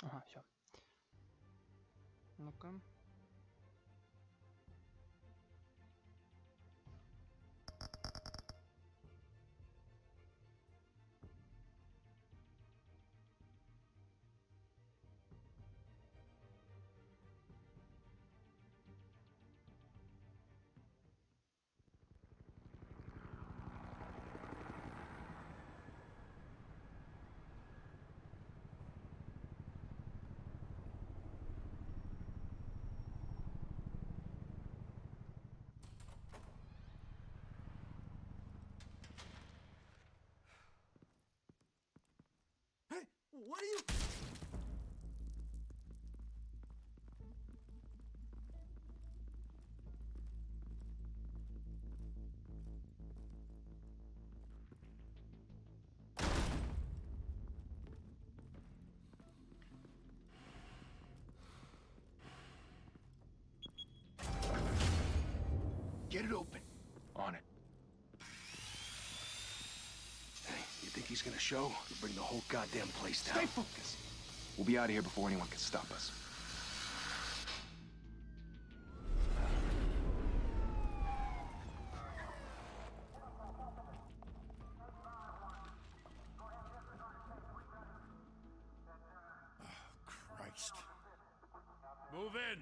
Ага, все. Ну-ка. What are you... Get it open. On it. Hey, you think he's gonna show? He'll bring the whole goddamn place down. Stay focused. We'll be out of here before anyone can stop us. Oh, Christ. Move in!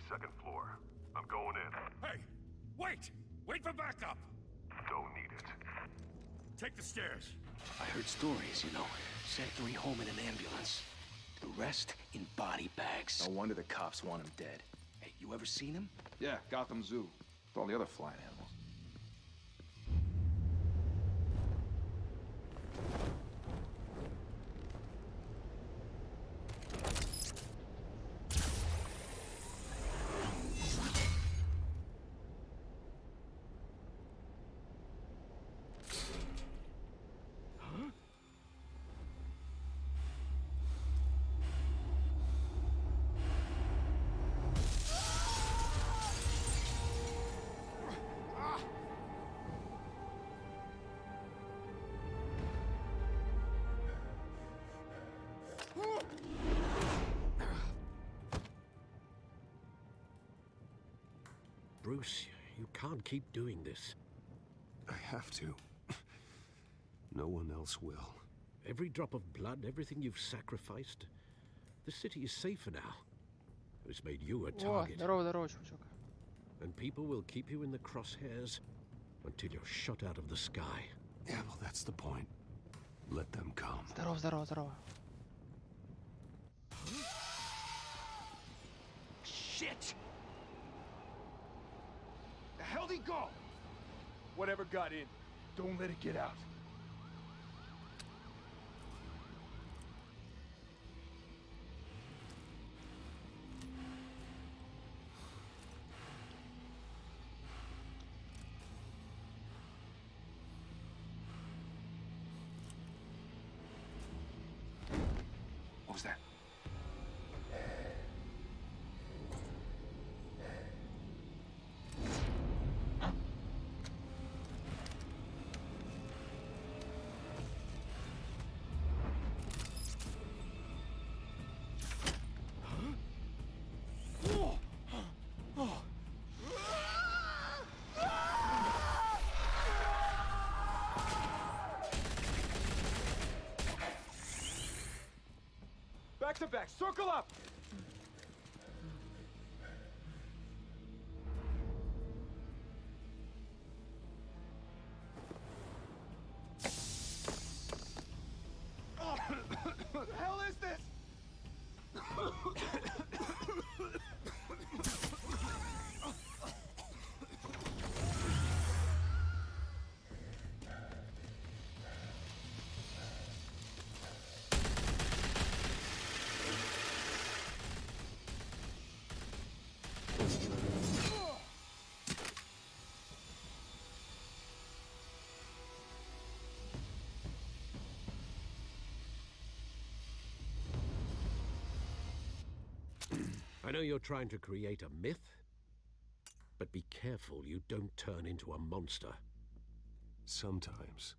Second floor. I'm going in. Hey! Wait! Wait for backup! Don't need it. Take the stairs. I heard stories, you know. Sent 3 home in an ambulance. The rest in body bags. No wonder the cops want him dead. Hey, you ever seen him? Yeah, Gotham Zoo. With all the other flying animals. Bruce, you can't keep doing this. I have to. No one else will. Every drop of blood, everything you've sacrificed. The city is safer now. It's made you a О, target. здорово, чувачок. And people will keep you in the crosshairs until you're shot out of the sky. Yeah, well, that's the point. Let them come. Здорово. Shit! The hell'd he go? Whatever got in, don't let it get out. What was that? Back to back, circle up! What the hell is this? I know you're trying to create a myth, but be careful you don't turn into a monster. Sometimes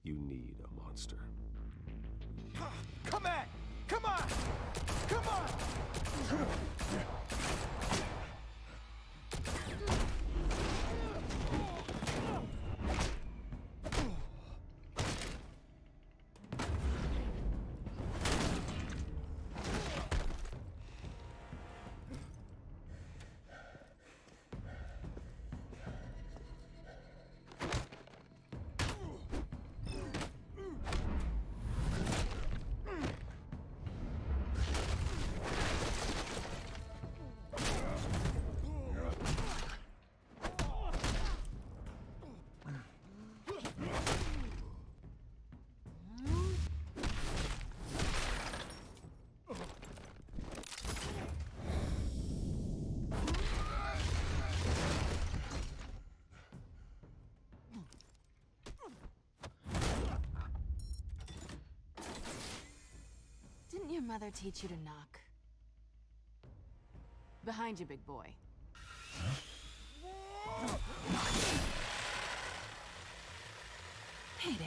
you need a monster. Come at! Come on! Come on! Didn't your mother teach you to knock? Behind you, big boy. Payday.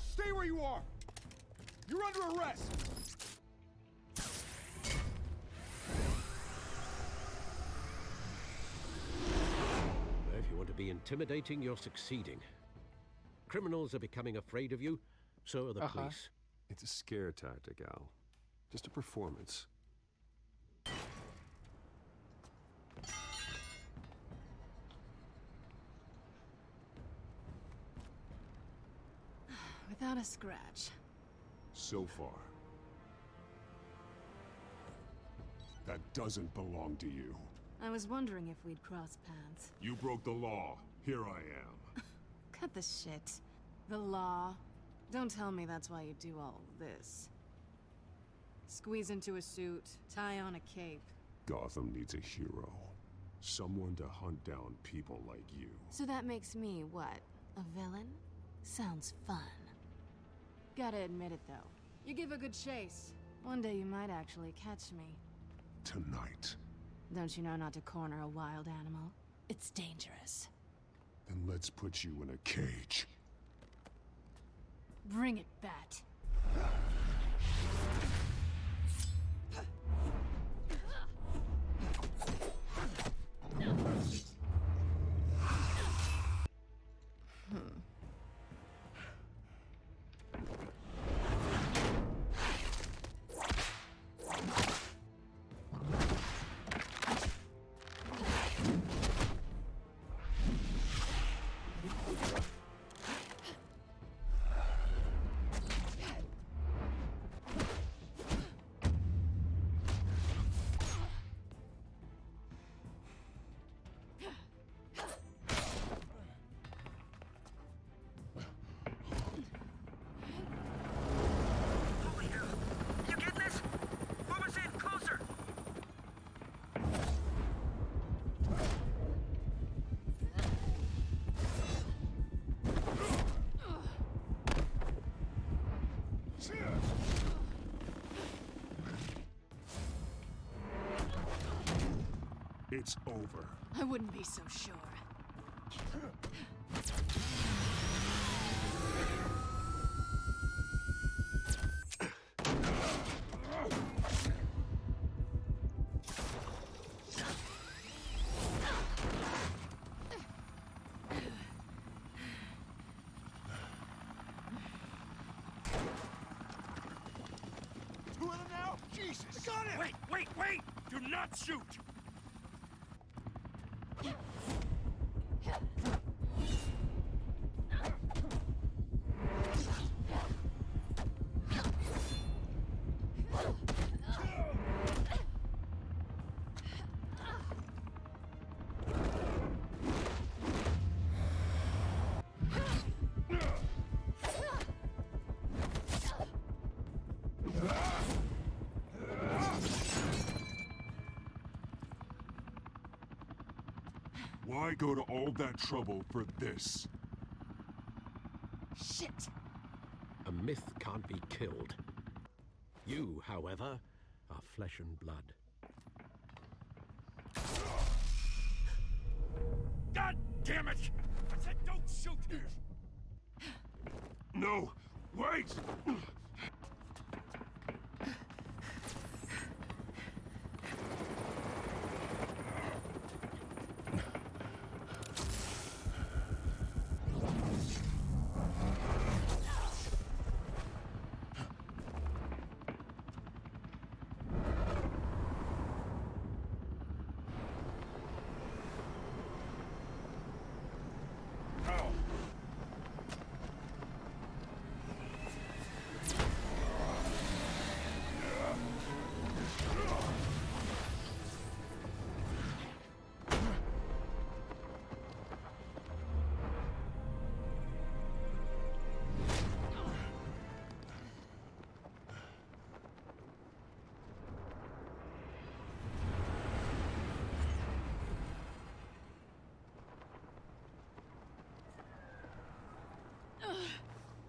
Stay where you are! You're under arrest! If you want to be intimidating, you're succeeding. Criminals are becoming afraid of you, so are the police. It's a scare tactic, Al. Just a performance. Without a scratch. So far. That doesn't belong to you. I was wondering if we'd cross paths. You broke the law. Here I am. Cut the shit. The law. Don't tell me that's why you do all this. Squeeze into a suit, tie on a cape. Gotham needs a hero. Someone to hunt down people like you. So that makes me, what, a villain? Sounds fun. Gotta admit it, though. You give a good chase. One day you might actually catch me. Tonight. Don't you know not to corner a wild animal? It's dangerous. Then let's put you in a cage. Bring it, Bat. It's over. I wouldn't be so sure. Two of them now? Jesus! I got it! Wait! Do not shoot! Why go to all that trouble for this? Shit! A myth can't be killed. You, however, are flesh and blood. God damn it! I said don't shoot! No! Wait!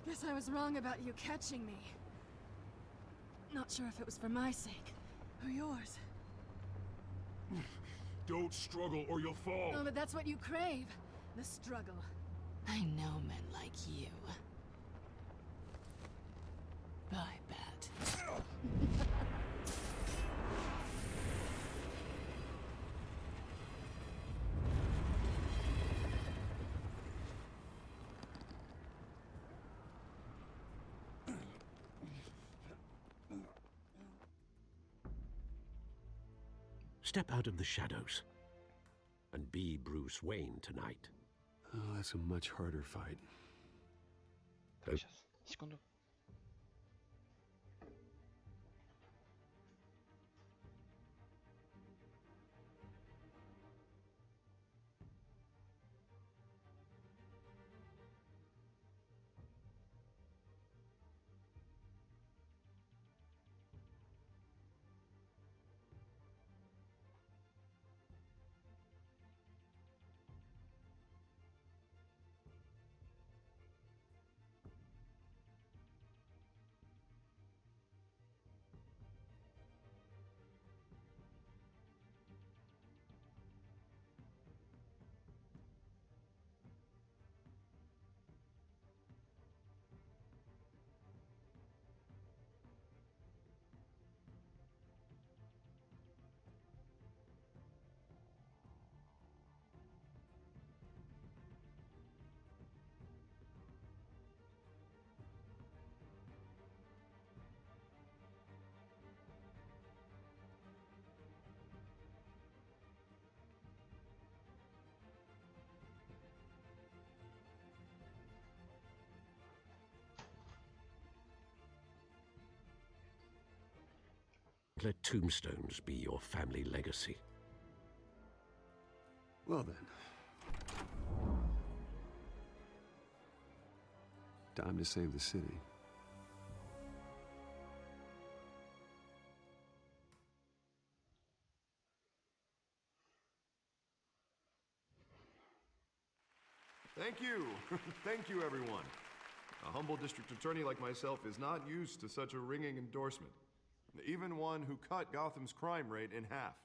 Guess I was wrong about you catching me. Not sure if it was for my sake or yours. Don't struggle or you'll fall! Oh, but that's what you crave. The struggle. I know men like you. I bet. Step out of the shadows and be Bruce Wayne tonight. Oh, that's a much harder fight. Сейчас, секунду. Let tombstones be your family legacy. Well then. Time to save the city. Thank you. Thank you, everyone. A humble district attorney like myself is not used to such a ringing endorsement. Even one who cut Gotham's crime rate in half.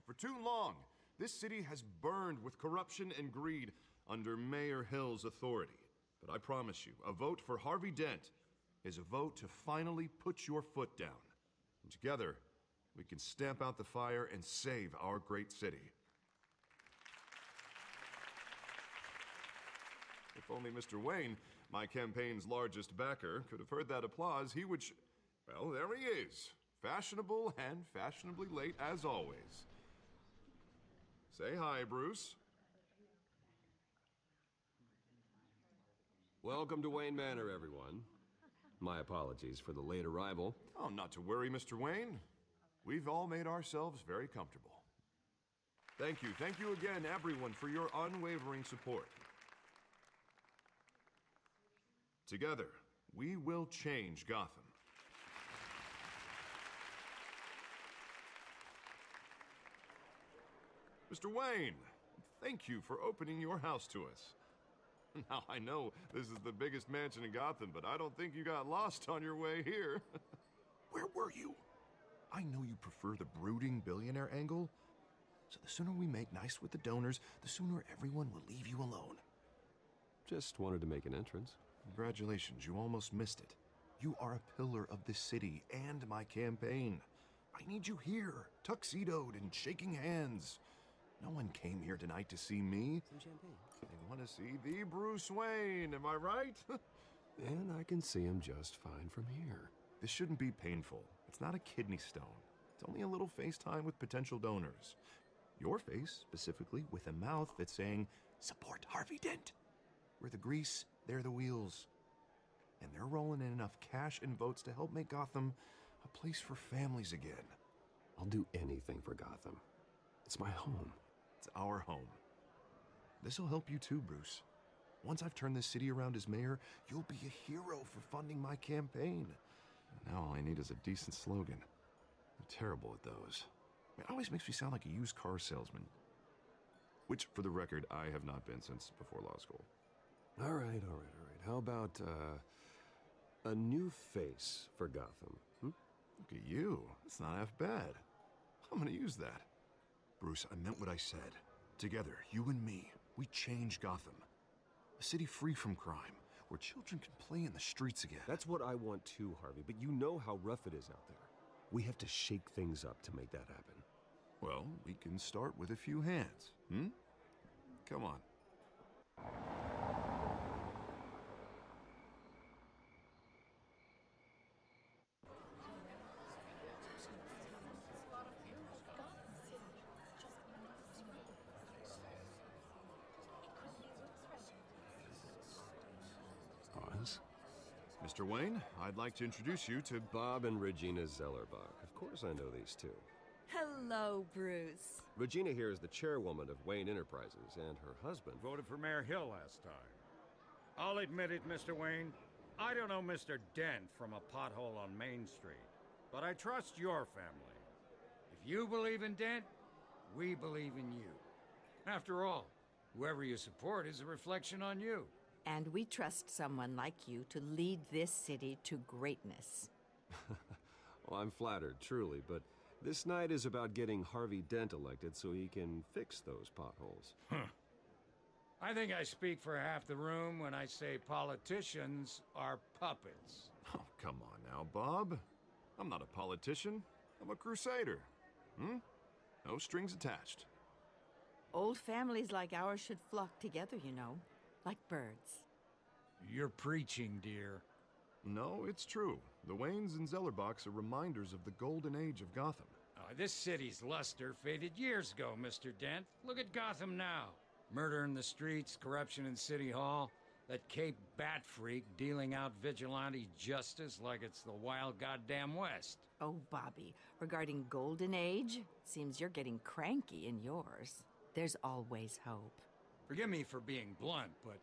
For too long, this city has burned with corruption and greed under Mayor Hill's authority. But I promise you, a vote for Harvey Dent is a vote to finally put your foot down. And together, we can stamp out the fire and save our great city. If only Mr. Wayne, my campaign's largest backer, could have heard that applause, he would... Well, there he is. Fashionable and fashionably late as always. Say hi, Bruce. Welcome to Wayne Manor, everyone. My apologies for the late arrival. Oh, not to worry, Mr. Wayne. We've all made ourselves very comfortable. Thank you again, everyone, for your unwavering support. Together, we will change Gotham. Mr. Wayne, thank you for opening your house to us. Now, I know this is the biggest mansion in Gotham, but I don't think you got lost on your way here. Where were you? I know you prefer the brooding billionaire angle, so the sooner we make nice with the donors, the sooner everyone will leave you alone. Just wanted to make an entrance. Congratulations, you almost missed it. You are a pillar of this city and my campaign. I need you here, tuxedoed and shaking hands. No one came here tonight to see me. Some champagne. They want to see the Bruce Wayne, am I right? And I can see him just fine from here. This shouldn't be painful. It's not a kidney stone. It's only a little FaceTime with potential donors. Your face, specifically, with a mouth that's saying, support Harvey Dent. We're the grease, they're the wheels. And they're rolling in enough cash and votes to help make Gotham a place for families again. I'll do anything for Gotham. It's my home. It's our home. This'll help you too, Bruce. Once I've turned this city around as mayor, you'll be a hero for funding my campaign. Now all I need is a decent slogan. I'm terrible at those. It always makes me sound like a used car salesman. Which, for the record, I have not been since before law school. All right. How about, a new face for Gotham? Hmm? Look at you. It's not half bad. I'm gonna use that. Bruce, I meant what I said. Together, you and me, we change Gotham. A city free from crime, where children can play in the streets again. That's what I want too, Harvey, but you know how rough it is out there. We have to shake things up to make that happen. Well, we can start with a few hands, hmm? Come on. Mr. Wayne, I'd like to introduce you to Bob and Regina Zellerbach. Of course I know these two. Hello, Bruce. Regina here is the chairwoman of Wayne Enterprises, and her husband Voted for Mayor Hill last time. I'll admit it, Mr. Wayne. I don't know Mr. Dent from a pothole on Main Street, but I trust your family. If you believe in Dent, we believe in you. After all, whoever you support is a reflection on you. And we trust someone like you to lead this city to greatness. Well, I'm flattered, truly, but this night is about getting Harvey Dent elected so he can fix those potholes. I think I speak for half the room when I say politicians are puppets. Oh, come on now, Bob. I'm not a politician. I'm a crusader. Hmm? No strings attached. Old families like ours should flock together, you know, like birds. You're preaching, dear. No, it's true. The Waynes and Zellerbachs are reminders of the golden age of Gotham. This city's luster faded years ago, Mr. Dent. Look at Gotham now. Murder in the streets, corruption in City Hall, that Cape Bat freak dealing out vigilante justice like it's the wild goddamn West. Oh, Bobby, regarding Golden Age, seems you're getting cranky in yours. There's always hope. Forgive me for being blunt, but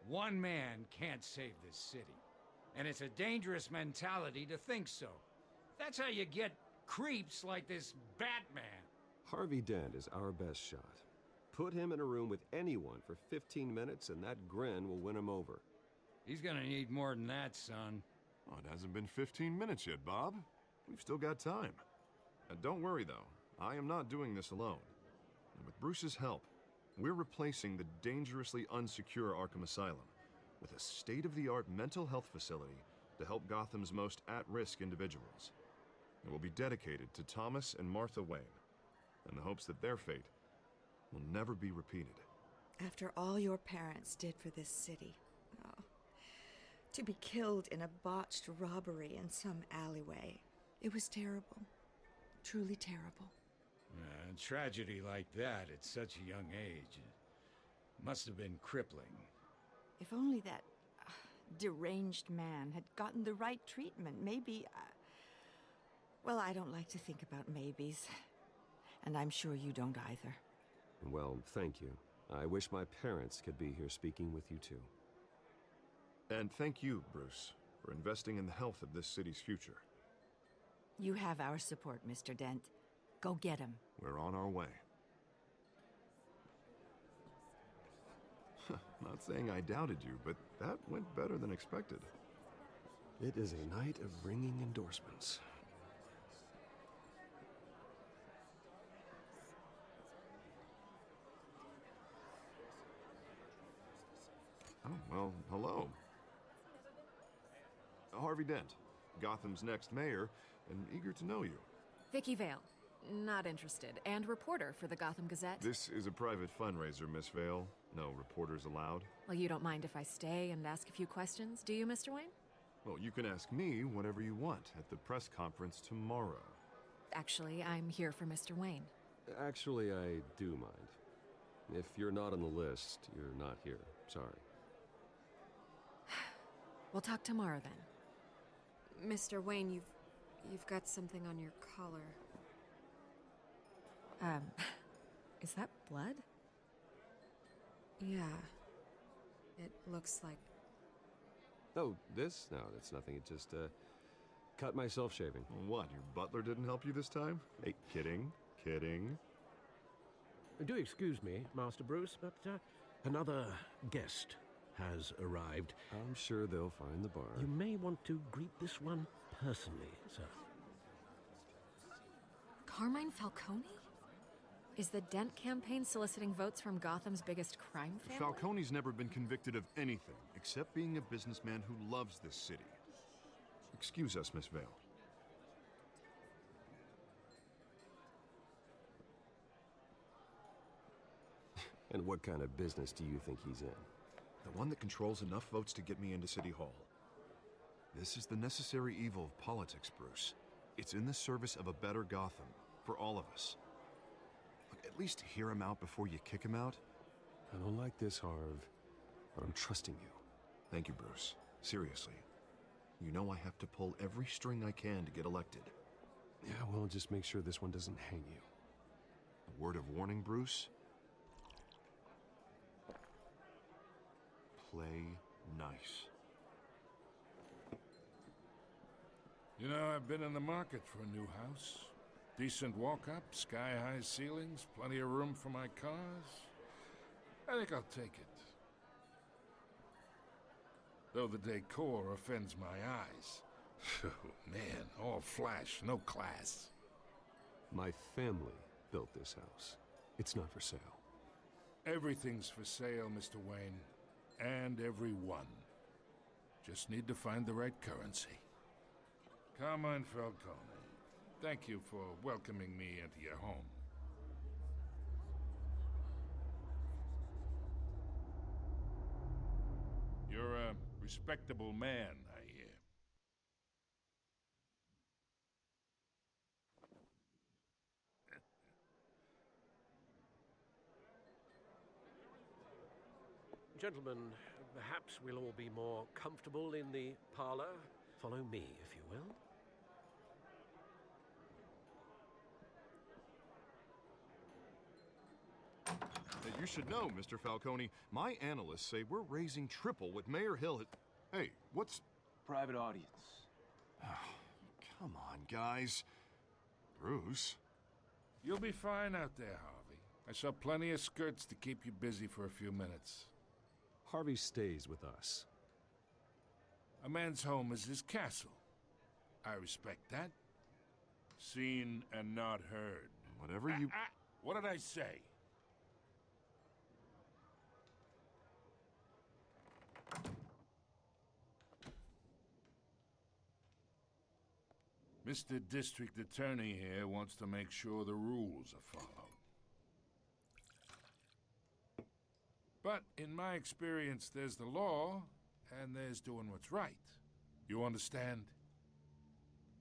one man can't save this city. And it's a dangerous mentality to think so. That's how you get creeps like this Batman. Harvey Dent is our best shot. Put him in a room with anyone for 15 minutes and that grin will win him over. He's gonna need more than that, son. Oh, it hasn't been 15 minutes yet, Bob. We've still got time. Don't worry, though. I am not doing this alone. And with Bruce's help, we're replacing the dangerously unsecure Arkham Asylum with a state-of-the-art mental health facility to help Gotham's most at-risk individuals. It will be dedicated to Thomas and Martha Wayne, in the hopes that their fate will never be repeated. After all your parents did for this city, to be killed in a botched robbery in some alleyway, it was terrible. Truly terrible. A tragedy like that at such a young age must have been crippling. If only that deranged man had gotten the right treatment, maybe... well, I don't like to think about maybes. And I'm sure you don't either. Well, thank you. I wish my parents could be here speaking with you too. And thank you, Bruce, for investing in the health of this city's future. You have our support, Mr. Dent. Go get him. We're on our way. Not saying I doubted you, but that went better than expected. It is a night of ringing endorsements. Oh, well, hello. Harvey Dent, Gotham's next mayor, and eager to know you. Vicky Vale. Not interested. And reporter for the Gotham Gazette. This is a private fundraiser, Miss Vale. No reporters allowed. Well, you don't mind if I stay and ask a few questions, do you, Mr. Wayne? Well, you can ask me whatever you want at the press conference tomorrow. Actually, I'm here for Mr. Wayne. Actually, I do mind. If you're not on the list, you're not here. Sorry. We'll talk tomorrow then. Mr. Wayne, you've got something on your collar. Is that blood? Yeah. It looks like... Oh, this? No, that's nothing. It just, cut myself shaving. What, your butler didn't help you this time? Hey, kidding. Do excuse me, Master Bruce, but another guest has arrived. I'm sure they'll find the bar. You may want to greet this one personally, sir. Carmine Falcone? Is the Dent campaign soliciting votes from Gotham's biggest crime family? Falcone's never been convicted of anything except being a businessman who loves this city. Excuse us, Miss Vale. And what kind of business do you think he's in? The one that controls enough votes to get me into City Hall. This is the necessary evil of politics, Bruce. It's in the service of a better Gotham, for all of us. Look, at least hear him out before you kick him out. I don't like this, Harv, but I'm trusting you. Thank you, Bruce. Seriously. You know I have to pull every string I can to get elected. Yeah, well, just make sure this one doesn't hang you. A word of warning, Bruce? Play nice. You know, I've been in the market for a new house. Decent walk-up, sky-high ceilings, plenty of room for my cars. I think I'll take it. Though the decor offends my eyes. Oh, man, all flash, no class. My family built this house. It's not for sale. Everything's for sale, Mr. Wayne. And everyone. Just need to find the right currency. Carmine Falcone, thank you for welcoming me into your home. You're a respectable man, I hear. Gentlemen, perhaps we'll all be more comfortable in the parlor. Follow me, if you will. You should know, Mr. Falcone, my analysts say we're raising triple what Mayor Hill had... Hey, what's... Private audience. Oh, come on, guys. Bruce? You'll be fine out there, Harvey. I saw plenty of skirts to keep you busy for a few minutes. Harvey stays with us. A man's home is his castle. I respect that. Seen and not heard. Whatever you... What did I say? Mr. District Attorney here wants to make sure the rules are followed. But in my experience, there's the law, and there's doing what's right. You understand?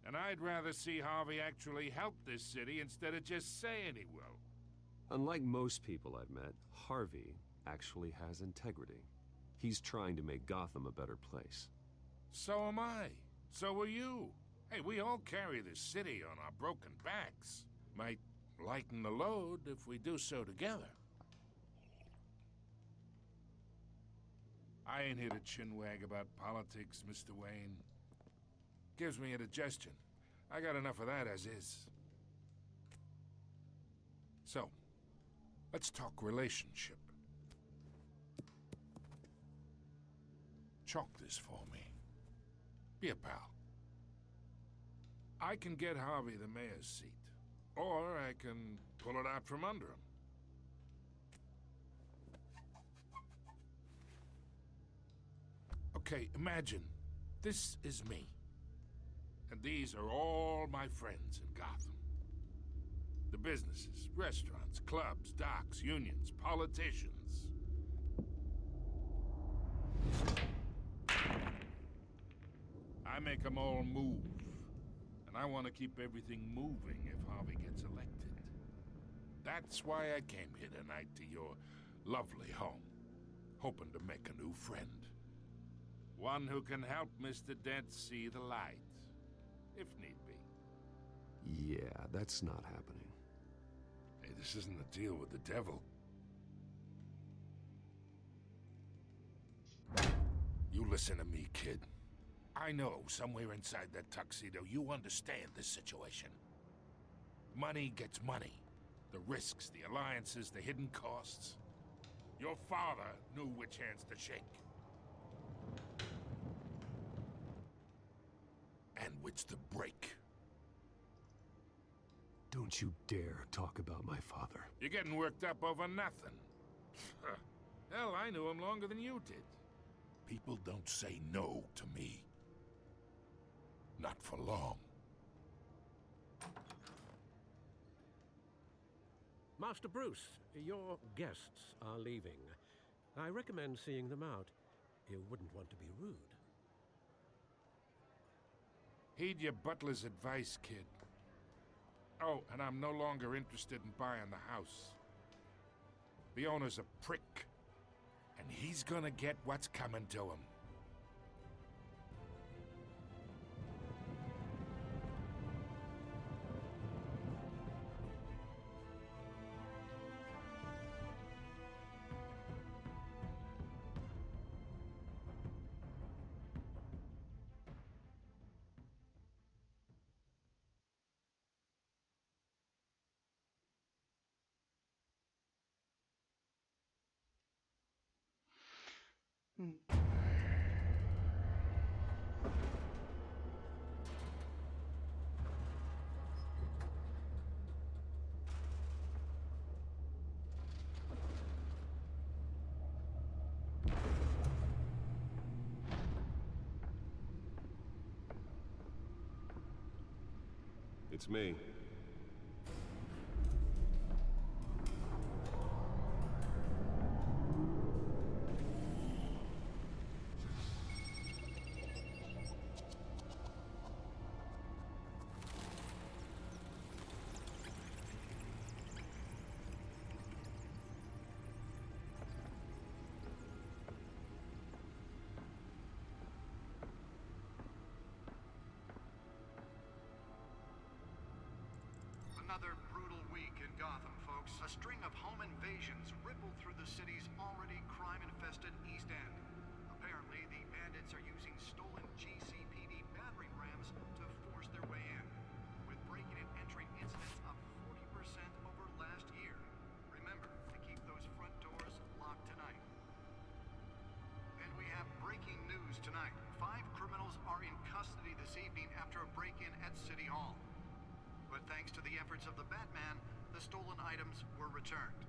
And I'd rather see Harvey actually help this city instead of just saying he will. Unlike most people I've met, Harvey actually has integrity. He's trying to make Gotham a better place. So am I. So are you. Hey, we all carry this city on our broken backs. Might lighten the load if we do so together. I ain't here to chinwag about politics, Mr. Wayne. Gives me indigestion. I got enough of that as is. So, let's talk relationship. chalk this for me. Be a pal. I can get Harvey the mayor's seat, or I can pull it out from under him. Okay, imagine this is me. And these are all my friends in Gotham. The businesses, restaurants, clubs, docks, unions, politicians. I make them all move. And I want to keep everything moving if Harvey gets elected. That's why I came here tonight to your lovely home, hoping to make a new friend. One who can help Mr. Dent see the light, if need be. Yeah, that's not happening. Hey, this isn't a deal with the devil. You listen to me, kid. I know somewhere inside that tuxedo you understand this situation. Money gets money. The risks, the alliances, the hidden costs. Your father knew which hands to shake. And which to break. Don't you dare talk about my father. You're getting worked up over nothing. Hell, I knew him longer than you did. People don't say no to me. Not for long. Master Bruce, your guests are leaving. I recommend seeing them out. You wouldn't want to be rude. Heed your butler's advice, kid. Oh, and I'm no longer interested in buying the house. The owner's a prick, and he's gonna get what's coming to him. It's me. Another brutal week in Gotham, folks. A string of home invasions rippled through the city's already crime-infested East End. Apparently, the bandits are using stolen GCPD battering rams to force their way in, with breaking and entering incidents up 40% over last year. Remember to keep those front doors locked tonight. And we have breaking news tonight. 5 criminals are in custody this evening after a break-in at City Hall. But thanks to the efforts of the Batman, the stolen items were returned.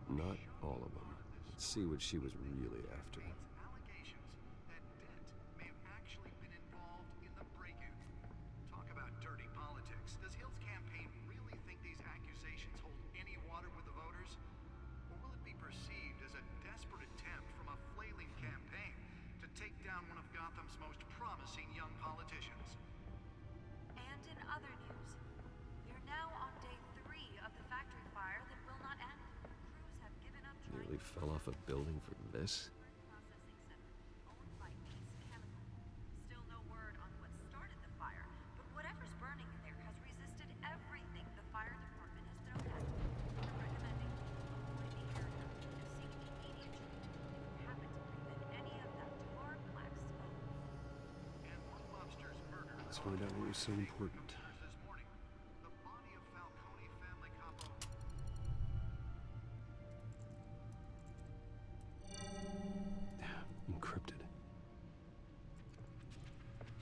Not all of them. Let's see what she was really after. Allegations that Dent may have actually been involved in the break-in. Talk about dirty politics. Does Hill's campaign really think these accusations hold any water with the voters? Or will it be perceived as a desperate attempt from a flailing campaign to take down one of Gotham's most promising young politicians? And in other news, we're now on day 3 of the factory fire that will not end. Crews have given up trying Nearly fell off a building for this. processing center owned by East Chemical. Still no word on what started the fire, but whatever's burning in there has resisted everything the fire department has thrown at it. We're recommending avoid the area and seek immediate treatment if you happen to breathe in any of that tar black smoke. And one mobster's murder. Let's find out what was so important. This morning, the body of Falcone family capo. Encrypted.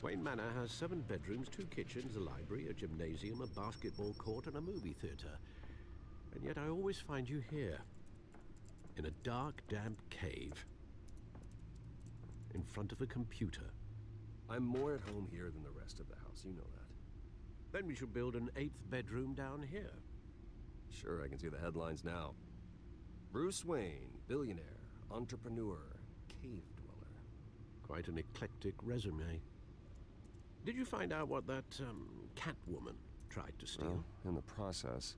Wayne Manor has 7 bedrooms, 2 kitchens, a library, a gymnasium, a basketball court, and a movie theatre. And yet I always find you here, in a dark, damp cave, in front of a computer. I'm more at home here than the rest of the house, you know that. Then we should build an 8th bedroom down here. Sure, I can see the headlines now. Bruce Wayne, billionaire, entrepreneur, cave dweller. Quite an eclectic resume. Did you find out what that, Catwoman tried to steal? Well, in the process.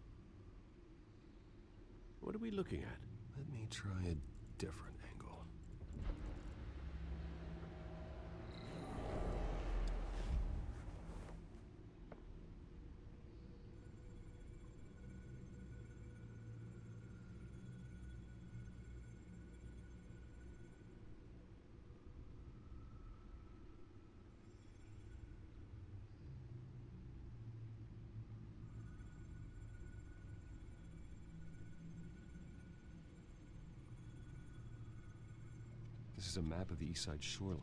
What are we looking at? Let me try a different angle. This is a map of the East Side shoreline.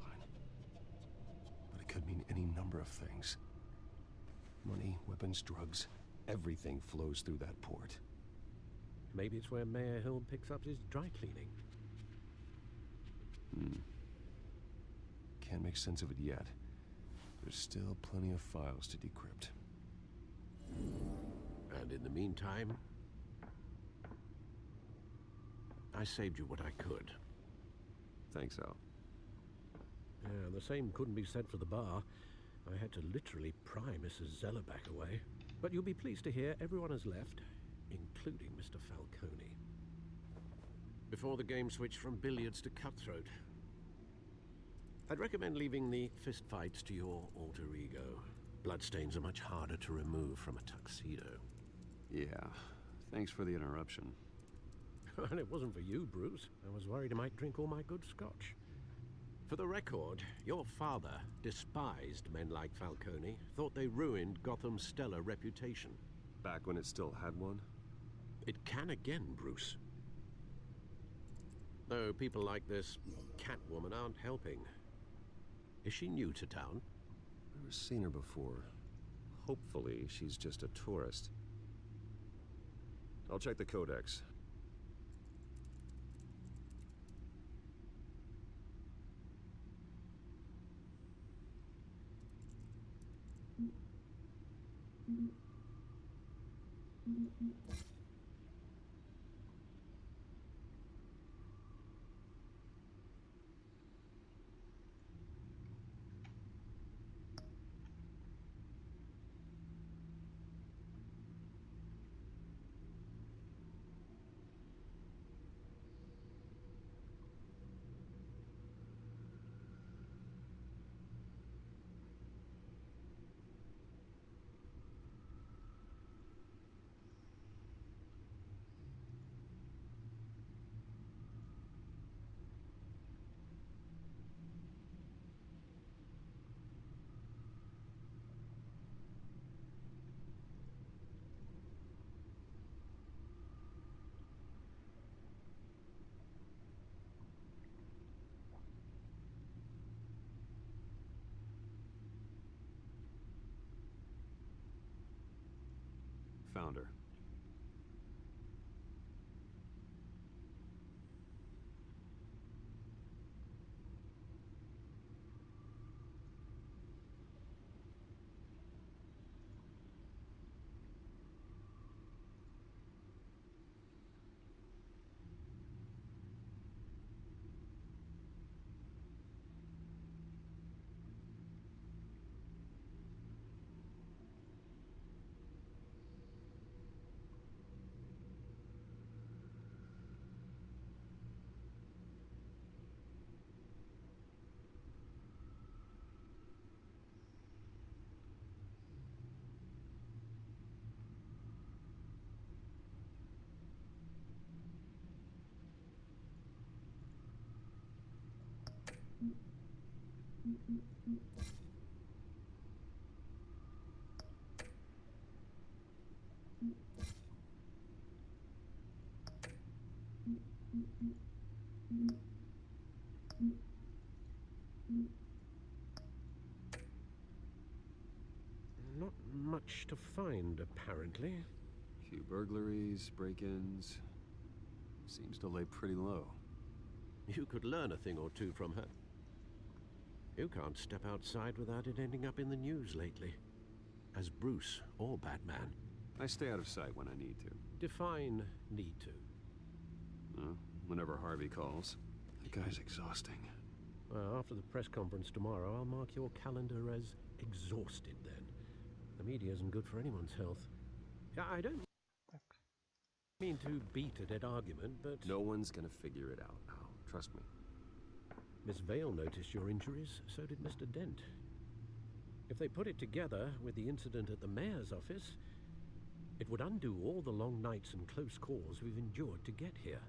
But it could mean any number of things. Money, weapons, drugs, everything flows through that port. Maybe it's where Mayor Hill picks up his dry cleaning. Can't make sense of it yet. There's still plenty of files to decrypt. And in the meantime, I saved you what I could. Thanks, Al. Yeah, the same couldn't be said for the bar. I had to literally pry Mrs. Zellerback away. But you'll be pleased to hear everyone has left, including Mr. Falcone. Before the game switched from billiards to cutthroat. I'd recommend leaving the fistfights to your alter ego. Bloodstains are much harder to remove from a tuxedo. Yeah, thanks for the interruption. And it wasn't for you, Bruce. I was worried I might drink all my good scotch. For the record, your father despised men like Falcone, thought they ruined Gotham's stellar reputation. Back when it still had one? It can again, Bruce. Though people like this Catwoman aren't helping. Is she new to town? Never seen her before. Hopefully, she's just a tourist. I'll check the codex. Found her. Not much to find, apparently. Few burglaries, break-ins. Seems to lay pretty low. You could learn a thing or two from her. You can't step outside without it ending up in the news lately. As Bruce or Batman. I stay out of sight when I need to. Define need to. Whenever Harvey calls. That guy's exhausting. Well, after the press conference tomorrow, I'll mark your calendar as exhausted then. The media isn't good for anyone's health. I don't mean to beat a dead argument, but... No one's gonna figure it out now. Trust me. Miss Vale noticed your injuries, so did Mr. Dent. If they put it together with the incident at the mayor's office, it would undo all the long nights and close calls we've endured to get here.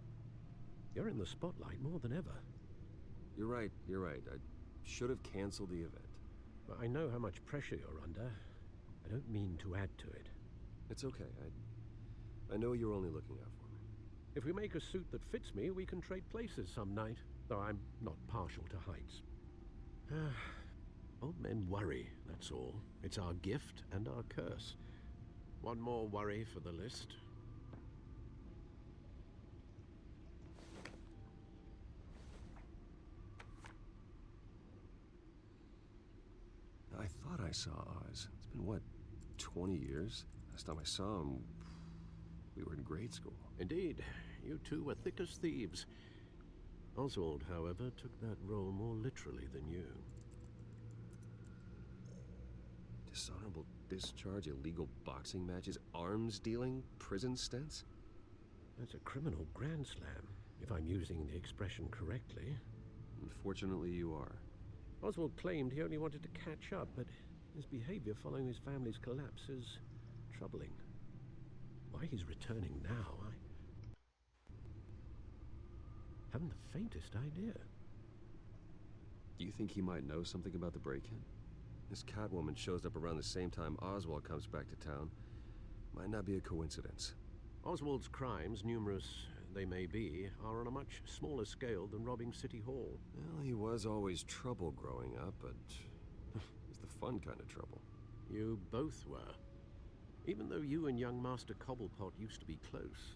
You're in the spotlight more than ever. You're right. I should have canceled the event. But I know how much pressure you're under. I don't mean to add to it. It's okay. I know you're only looking out for me. If we make a suit that fits me, we can trade places some night. Though I'm not partial to heights. Old men worry, that's all. It's our gift and our curse. One more worry for the list. I thought I saw Oz. It's been, what, 20 years? Last time I saw him, we were in grade school. Indeed. You two were thick as thieves. Oswald, however, took that role more literally than you. Dishonorable discharge, illegal boxing matches, arms dealing, prison stints? That's a criminal grand slam, if I'm using the expression correctly. Unfortunately, you are. Oswald claimed he only wanted to catch up, but his behavior following his family's collapse is troubling. Why he's returning now, I haven't the faintest idea. Do you think he might know something about the break-in? This Catwoman shows up around the same time Oswald comes back to town. Might not be a coincidence. Oswald's crimes, numerous they may be, are on a much smaller scale than robbing City Hall. Well, he was always trouble growing up, but it's the fun kind of trouble. You both were. Even though you and young Master Cobblepot used to be close,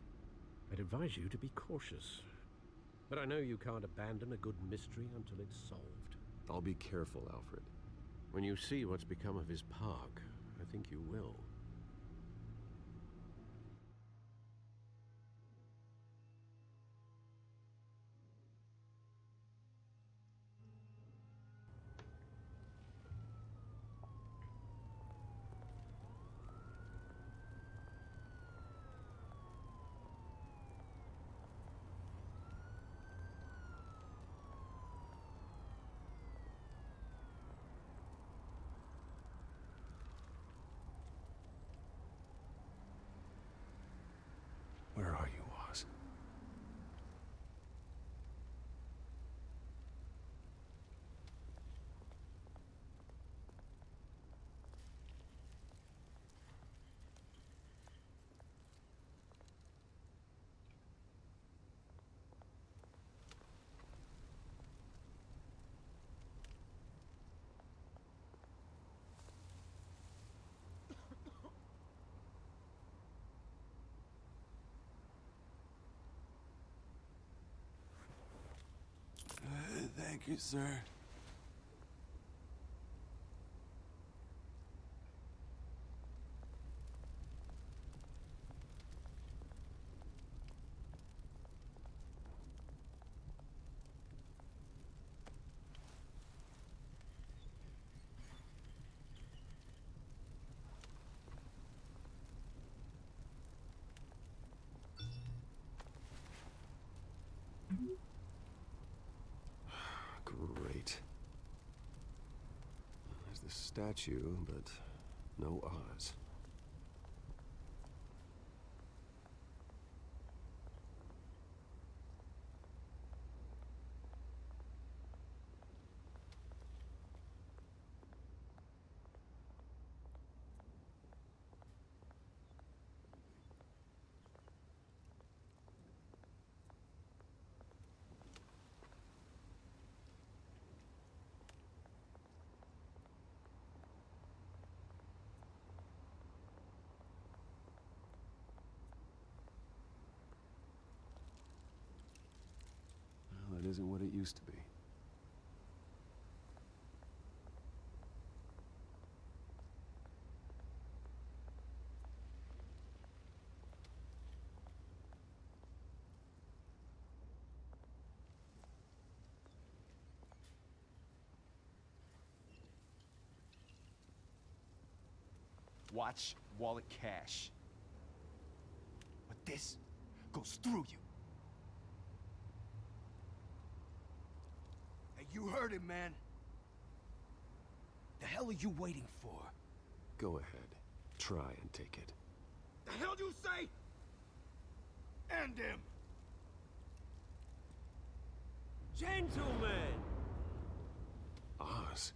I'd advise you to be cautious. But I know you can't abandon a good mystery until it's solved. I'll be careful, Alfred. When you see what's become of his park, I think you will. Where are you, Oz? Thank you, sir. Great. There's the statue, but no Oz. isn't what it used to be. Watch wallet cash. But this goes through you. Hey, you heard him, man. The hell are you waiting for? Go ahead. Try and take it. The hell you say? End him! Gentlemen! Oz.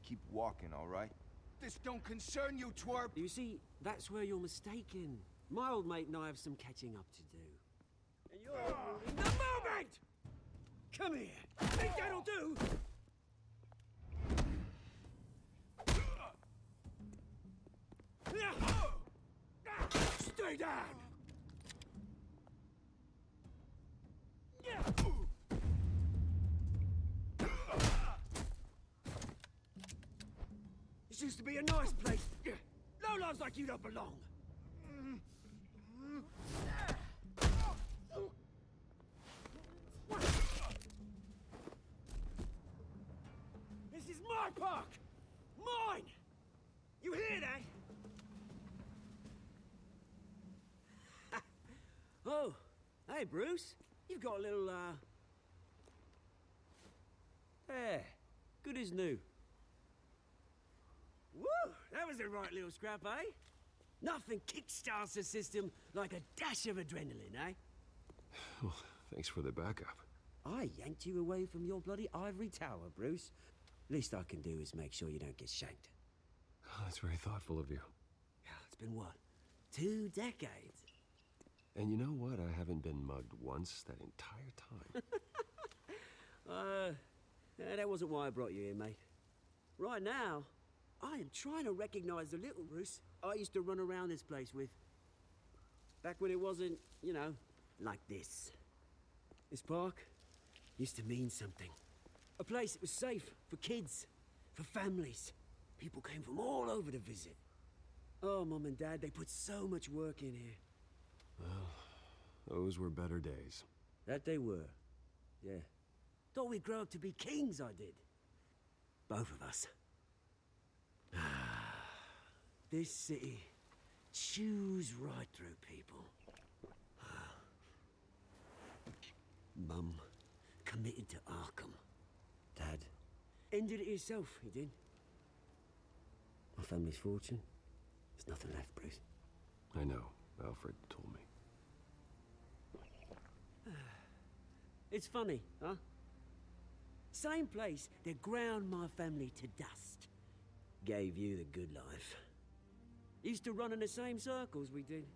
Keep walking, all right? This don't concern you, twerp! You see, that's where you're mistaken. My old mate and I have some catching up to do. And you're ruining the moment! Come here! Think that'll do? Stay down! This used to be a nice place. Lowlifes like you don't belong. This is my park! Mine! You hear that? Oh, hey, Bruce. You've got a little, Yeah, good as new. Woo! That was a right little scrap, eh? Nothing kickstarts the system like a dash of adrenaline, eh? Well, thanks for the backup. I yanked you away from your bloody ivory tower, Bruce. Least I can do is make sure you don't get shanked. Oh, that's very thoughtful of you. Yeah, it's been what? 2 decades? And you know what? I haven't been mugged once that entire time. That wasn't why I brought you here, mate. Right now, I am trying to recognize the little Bruce I used to run around this place with. Back when it wasn't, you know, like this. This park used to mean something. A place that was safe for kids, for families. People came from all over to visit. Oh, Mum and Dad, they put so much work in here. Well, those were better days. That they were, yeah. Thought we'd grow up to be kings, I did. Both of us. This city chews right through people. Mum committed to Arkham. Dad ended it himself, he did. My family's fortune, there's nothing left, Bruce. I know. Alfred told me. It's funny, huh? Same place that ground my family to dust. Gave you the good life. Used to run in the same circles we did.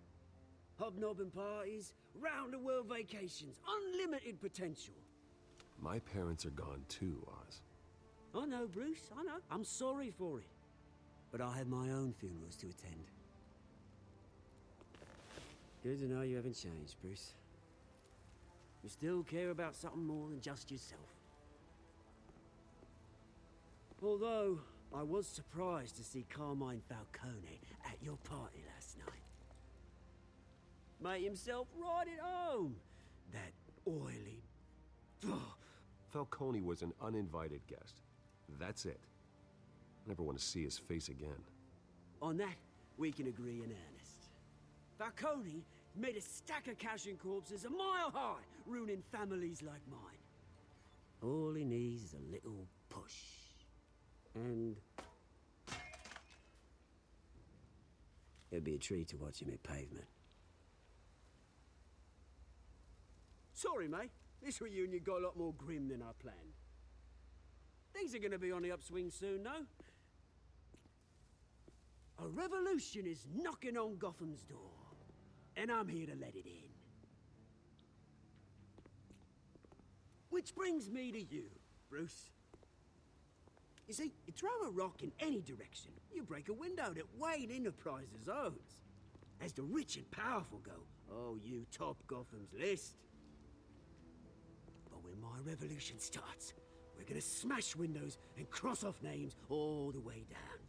Hobnobbing parties, round-the-world vacations, unlimited potential. My parents are gone too, Oz. I know, Bruce, I know. I'm sorry for it. But I have my own funerals to attend. Good to know you haven't changed, Bruce. You still care about something more than just yourself. Although, I was surprised to see Carmine Falcone at your party last night. Made himself right at home. That oily... Falcone was an uninvited guest. That's it. I never want to see his face again. On that, we can agree in earnest. Falcone made a stack of cash and corpses a mile high, ruining families like mine. All he needs is a little push. And... it'd be a treat to watch him hit pavement. Sorry, mate. This reunion got a lot more grim than I planned. Things are gonna be on the upswing soon, no? A revolution is knocking on Gotham's door. And I'm here to let it in. Which brings me to you, Bruce. You see, you throw a rock in any direction, you break a window that Wayne Enterprises owns. As the rich and powerful go, oh, you top Gotham's list. But when my revolution starts, we're gonna smash windows and cross off names all the way down.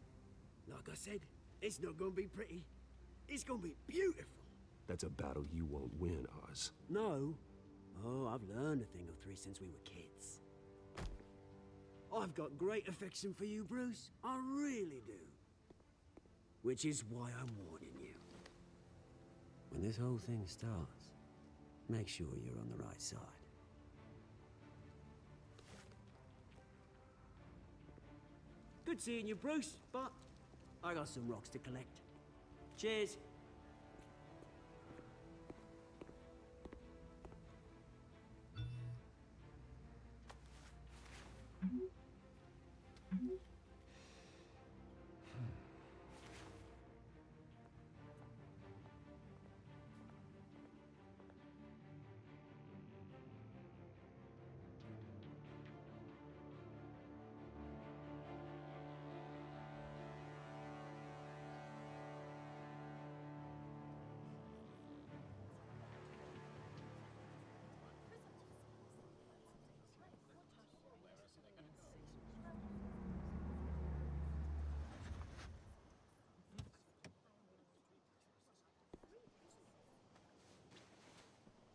Like I said, it's not gonna be pretty. It's gonna be beautiful. That's a battle you won't win, Oz. No. Oh, I've learned a thing or three since we were kids. I've got great affection for you, Bruce. I really do. Which is why I'm warning you. When this whole thing starts, make sure you're on the right side. Good seeing you, Bruce, but I got some rocks to collect. Cheers.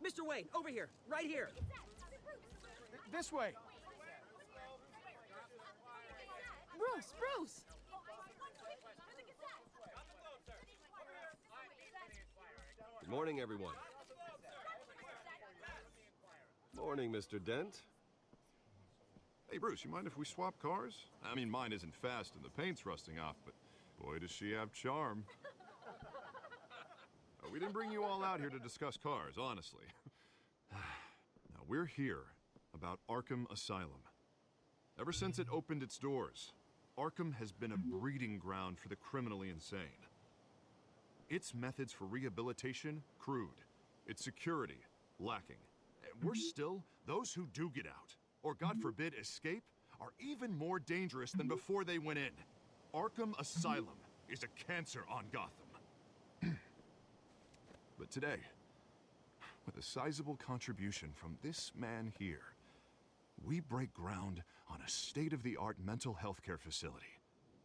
Mr. Wayne, over here, right here. This way. Bruce! Good morning, everyone. Morning, Mr. Dent. Hey, Bruce, you mind if we swap cars? I mean, mine isn't fast and the paint's rusting off, but boy, does she have charm. We didn't bring you all out here to discuss cars, honestly. Now, we're here about Arkham Asylum. Ever since it opened its doors, Arkham has been a breeding ground for the criminally insane. Its methods for rehabilitation, crude. Its security, lacking. And worse still, those who do get out, or God forbid, escape, are even more dangerous than before they went in. Arkham Asylum is a cancer on Gotham. But today, with a sizable contribution from this man here, we break ground on a state-of-the-art mental health care facility.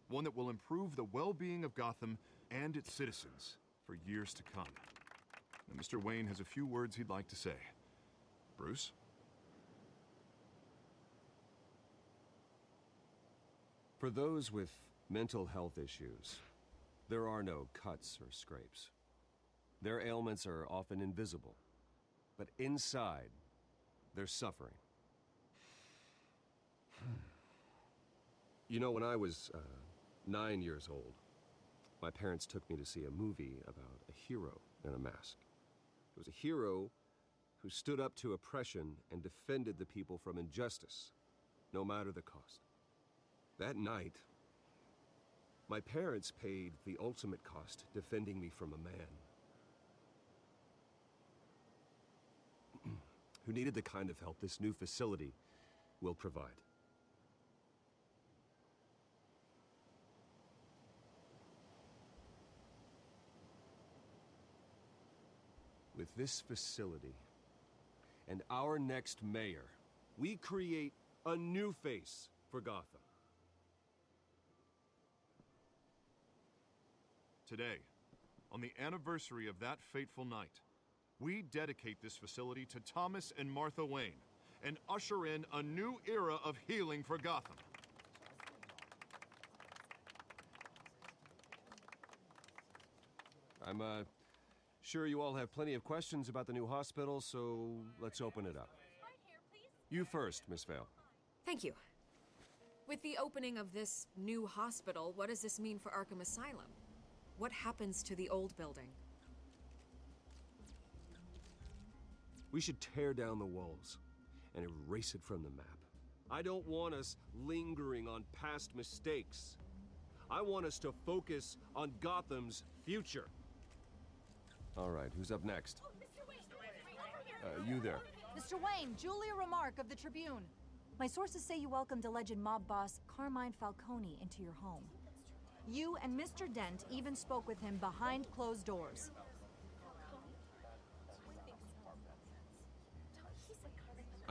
One that will improve the well-being of Gotham and its citizens for years to come. Now, Mr. Wayne has a few words he'd like to say. Bruce? For those with mental health issues, there are no cuts or scrapes. Their ailments are often invisible, but inside, they're suffering. You know, when I was 9 years old, my parents took me to see a movie about a hero in a mask. It was a hero who stood up to oppression and defended the people from injustice, no matter the cost. That night, my parents paid the ultimate cost defending me from a man who needed the kind of help this new facility will provide. With this facility and our next mayor, we create a new face for Gotham. Today, on the anniversary of that fateful night, we dedicate this facility to Thomas and Martha Wayne and usher in a new era of healing for Gotham. I'm sure you all have plenty of questions about the new hospital, so let's open it up. You first, Miss Vale. Thank you. With the opening of this new hospital, what does this mean for Arkham Asylum? What happens to the old building? We should tear down the walls and erase it from the map. I don't want us lingering on past mistakes. I want us to focus on Gotham's future. All right, who's up next? You there. Mr. Wayne, Julia Remark of the Tribune. My sources say you welcomed alleged mob boss Carmine Falcone into your home. You and Mr. Dent even spoke with him behind closed doors.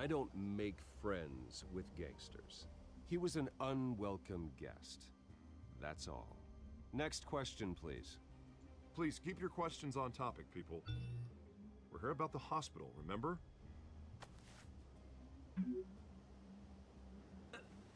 I don't make friends with gangsters. He was an unwelcome guest. That's all. Next question, please. Please keep your questions on topic, people. We're here about the hospital, remember?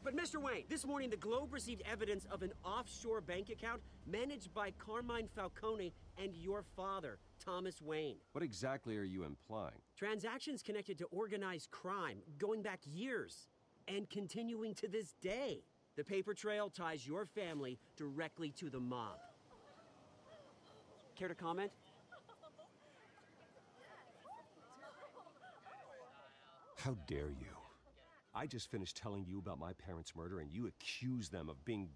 But Mr. Wayne, this morning the Globe received evidence of an offshore bank account managed by Carmine Falcone and your father, Thomas Wayne. What exactly are you implying? Transactions connected to organized crime going back years and continuing to this day. The paper trail ties your family directly to the mob. Care to comment? How dare you? I just finished telling you about my parents' murder and you accuse them of being,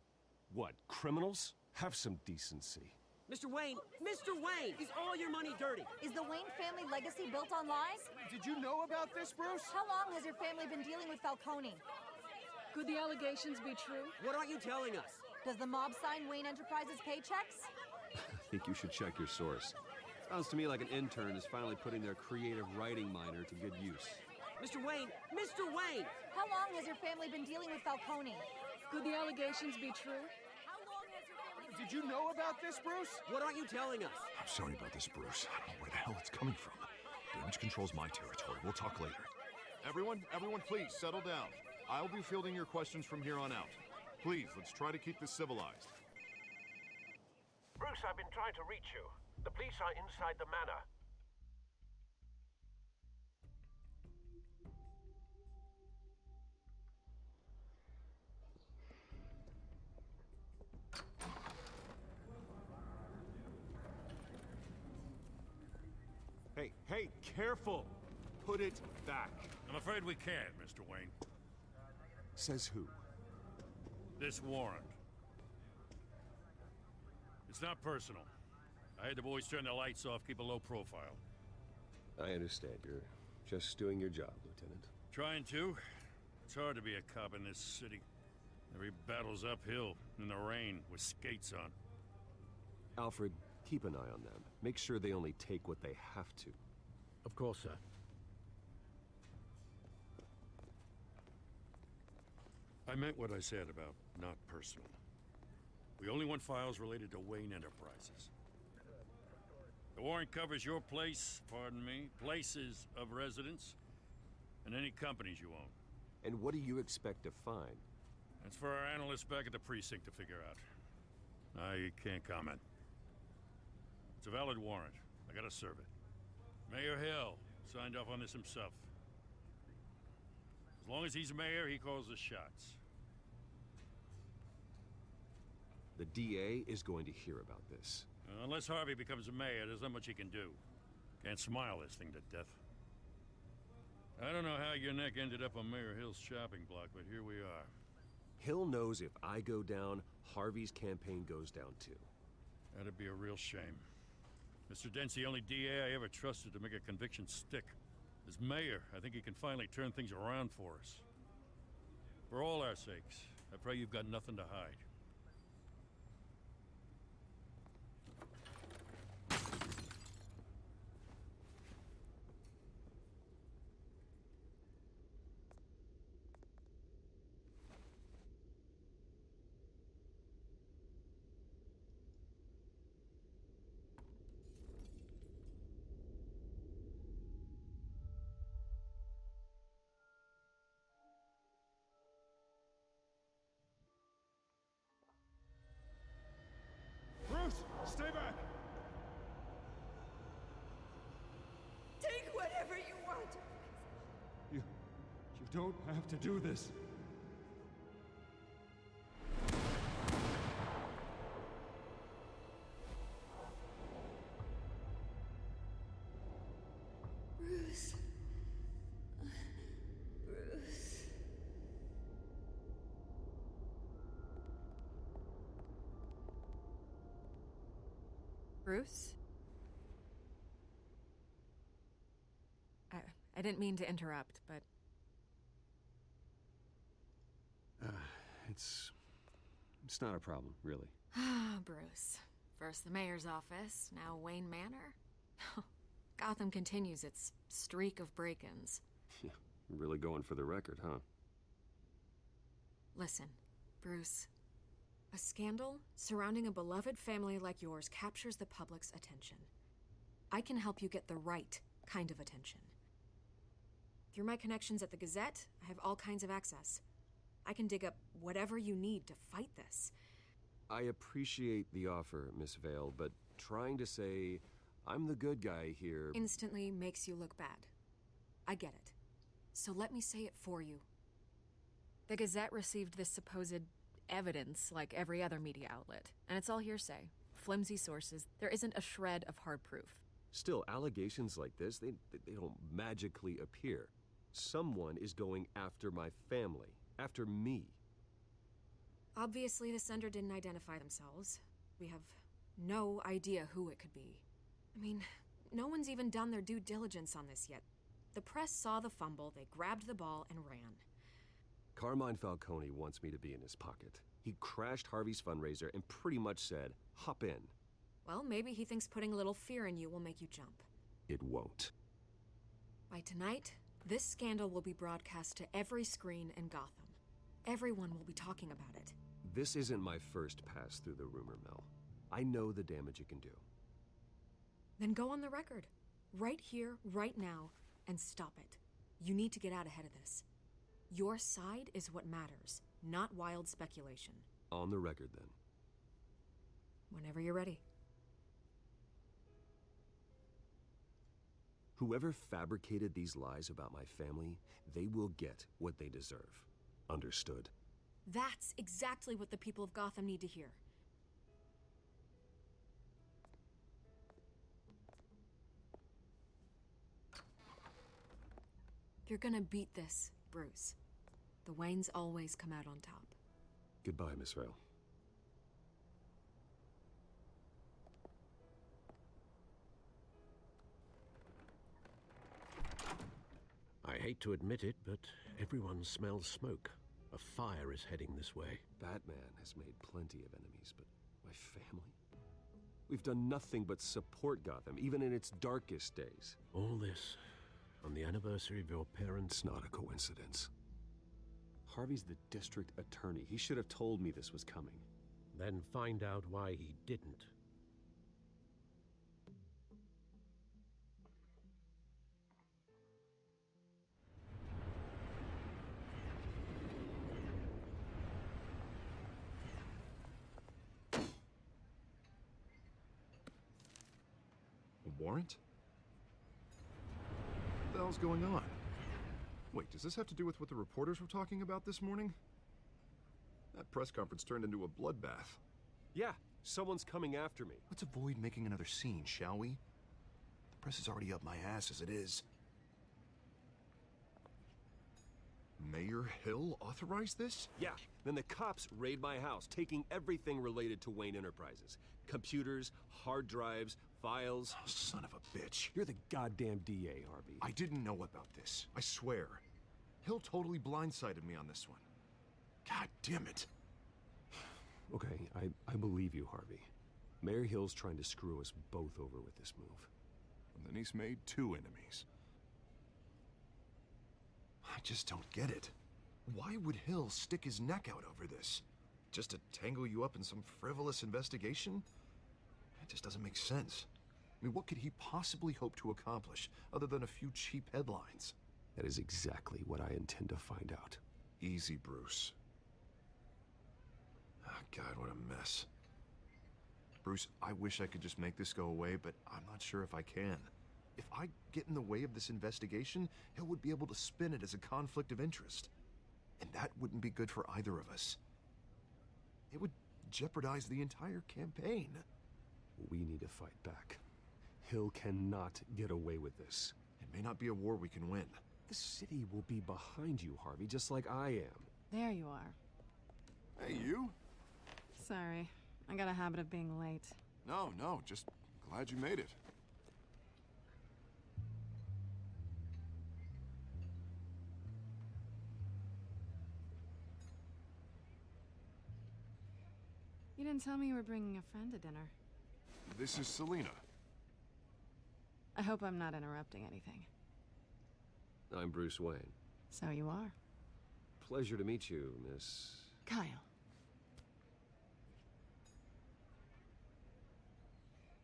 what, criminals? Have some decency. Mr. Wayne! Mr. Wayne! Is all your money dirty? Is the Wayne family legacy built on lies? Did you know about this, Bruce? How long has your family been dealing with Falcone? Could the allegations be true? What aren't you telling us? Does the mob sign Wayne Enterprises paychecks? I think you should check your source. Sounds to me like an intern is finally putting their creative writing minor to good use. Mr. Wayne! Mr. Wayne! How long has your family been dealing with Falcone? Could the allegations be true? Did you know about this, Bruce? What aren't you telling us? I'm sorry about this, Bruce. I don't know where the hell it's coming from. Damage control's my territory. We'll talk later. Everyone, please, settle down. I'll be fielding your questions from here on out. Please, let's try to keep this civilized. Bruce, I've been trying to reach you. The police are inside the manor. Hey, careful! Put it back. I'm afraid we can't, Mr. Wayne. Says who? This warrant. It's not personal. I had the boys turn the lights off, keep a low profile. I understand. You're just doing your job, Lieutenant. Trying to. It's hard to be a cop in this city. Every battle's uphill, in the rain, with skates on. Alfred, keep an eye on them. Make sure they only take what they have to. Of course, sir. I meant what I said about not personal. We only want files related to Wayne Enterprises. The warrant covers your place, pardon me, places of residence, and any companies you own. And what do you expect to find? That's for our analysts back at the precinct to figure out. I can't comment. It's a valid warrant. I gotta serve it. Mayor Hill signed off on this himself. As long as he's mayor, he calls the shots. The DA is going to hear about this. Unless Harvey becomes a mayor, there's not much he can do. Can't smile this thing to death. I don't know how your neck ended up on Mayor Hill's shopping block, but here we are. Hill knows if I go down, Harvey's campaign goes down too. That'd be a real shame. Mr. Dent's the only DA I ever trusted to make a conviction stick. As mayor, I think he can finally turn things around for us. For all our sakes, I pray you've got nothing to hide. Bruce, stay back! Take whatever you want. You don't have to do this. Bruce. Bruce. Bruce? I didn't mean to interrupt, but... It's not a problem, really. Ah, Bruce. First the mayor's office, now Wayne Manor. Gotham continues its streak of break-ins. Yeah, Really going for the record, huh? Listen, Bruce. A scandal surrounding a beloved family like yours captures the public's attention. I can help you get the right kind of attention. Through my connections at the Gazette, I have all kinds of access. I can dig up whatever you need to fight this. I appreciate the offer, Miss Vale, but trying to say I'm the good guy here Instantly makes you look bad. I get it. So let me say it for you. The Gazette received this supposed evidence like every other media outlet, and it's all hearsay. Flimsy sources. There isn't a shred of hard proof. Still, allegations like this, they don't magically appear. Someone is going after my family, after me. Obviously, the sender didn't identify themselves. We have no idea who it could be. I mean, no one's even done their due diligence on this yet. The press saw the fumble, they grabbed the ball and ran. Carmine Falcone wants me to be in his pocket. He crashed Harvey's fundraiser and pretty much said, hop in. Well, maybe he thinks putting a little fear in you will make you jump. It won't. By tonight, this scandal will be broadcast to every screen in Gotham. Everyone will be talking about it. This isn't my first pass through the rumor mill. I know the damage it can do. Then go on the record. Right here, right now, and stop it. You need to get out ahead of this. Your side is what matters, not wild speculation. On the record, then. Whenever you're ready. Whoever fabricated these lies about my family, they will get what they deserve. Understood? That's exactly what the people of Gotham need to hear. You're gonna beat this, Bruce. The Waynes always come out on top. Goodbye, Miss Vale. I hate to admit it, but everyone smells smoke. A fire is heading this way. Batman has made plenty of enemies, but my family? We've done nothing but support Gotham, even in its darkest days. All this on the anniversary of your parents'... It's not a coincidence. Harvey's the district attorney. He should have told me this was coming. Then find out why he didn't. A warrant? What the hell's going on? Wait, does this have to do with what the reporters were talking about this morning? That press conference turned into a bloodbath. Yeah, someone's coming after me. Let's avoid making another scene, shall we? The press is already up my ass as it is. Mayor Hill authorized this? Yeah, then the cops raid my house, taking everything related to Wayne Enterprises. Computers, hard drives, files. Oh, son of a bitch. You're the goddamn DA, Harvey. I didn't know about this. I swear. Hill totally blindsided me on this one. God damn it. Okay, I believe you, Harvey. Mayor Hill's trying to screw us both over with this move. And then he's made two enemies. I just don't get it. Why would Hill stick his neck out over this? Just to tangle you up in some frivolous investigation? It just doesn't make sense. I mean, what could he possibly hope to accomplish other than a few cheap headlines? That is exactly what I intend to find out. Easy, Bruce. Oh, God, what a mess. Bruce, I wish I could just make this go away, but I'm not sure if I can. If I get in the way of this investigation, Hill would be able to spin it as a conflict of interest. And that wouldn't be good for either of us. It would jeopardize the entire campaign. We need to fight back. Hill cannot get away with this. It may not be a war we can win. The city will be behind you, Harvey, just like I am. There you are. Hey, you? Sorry, I got a habit of being late. No, just glad you made it. You didn't tell me you were bringing a friend to dinner. This is Selena. I hope I'm not interrupting anything. I'm Bruce Wayne. So you are. Pleasure to meet you, Miss... Kyle.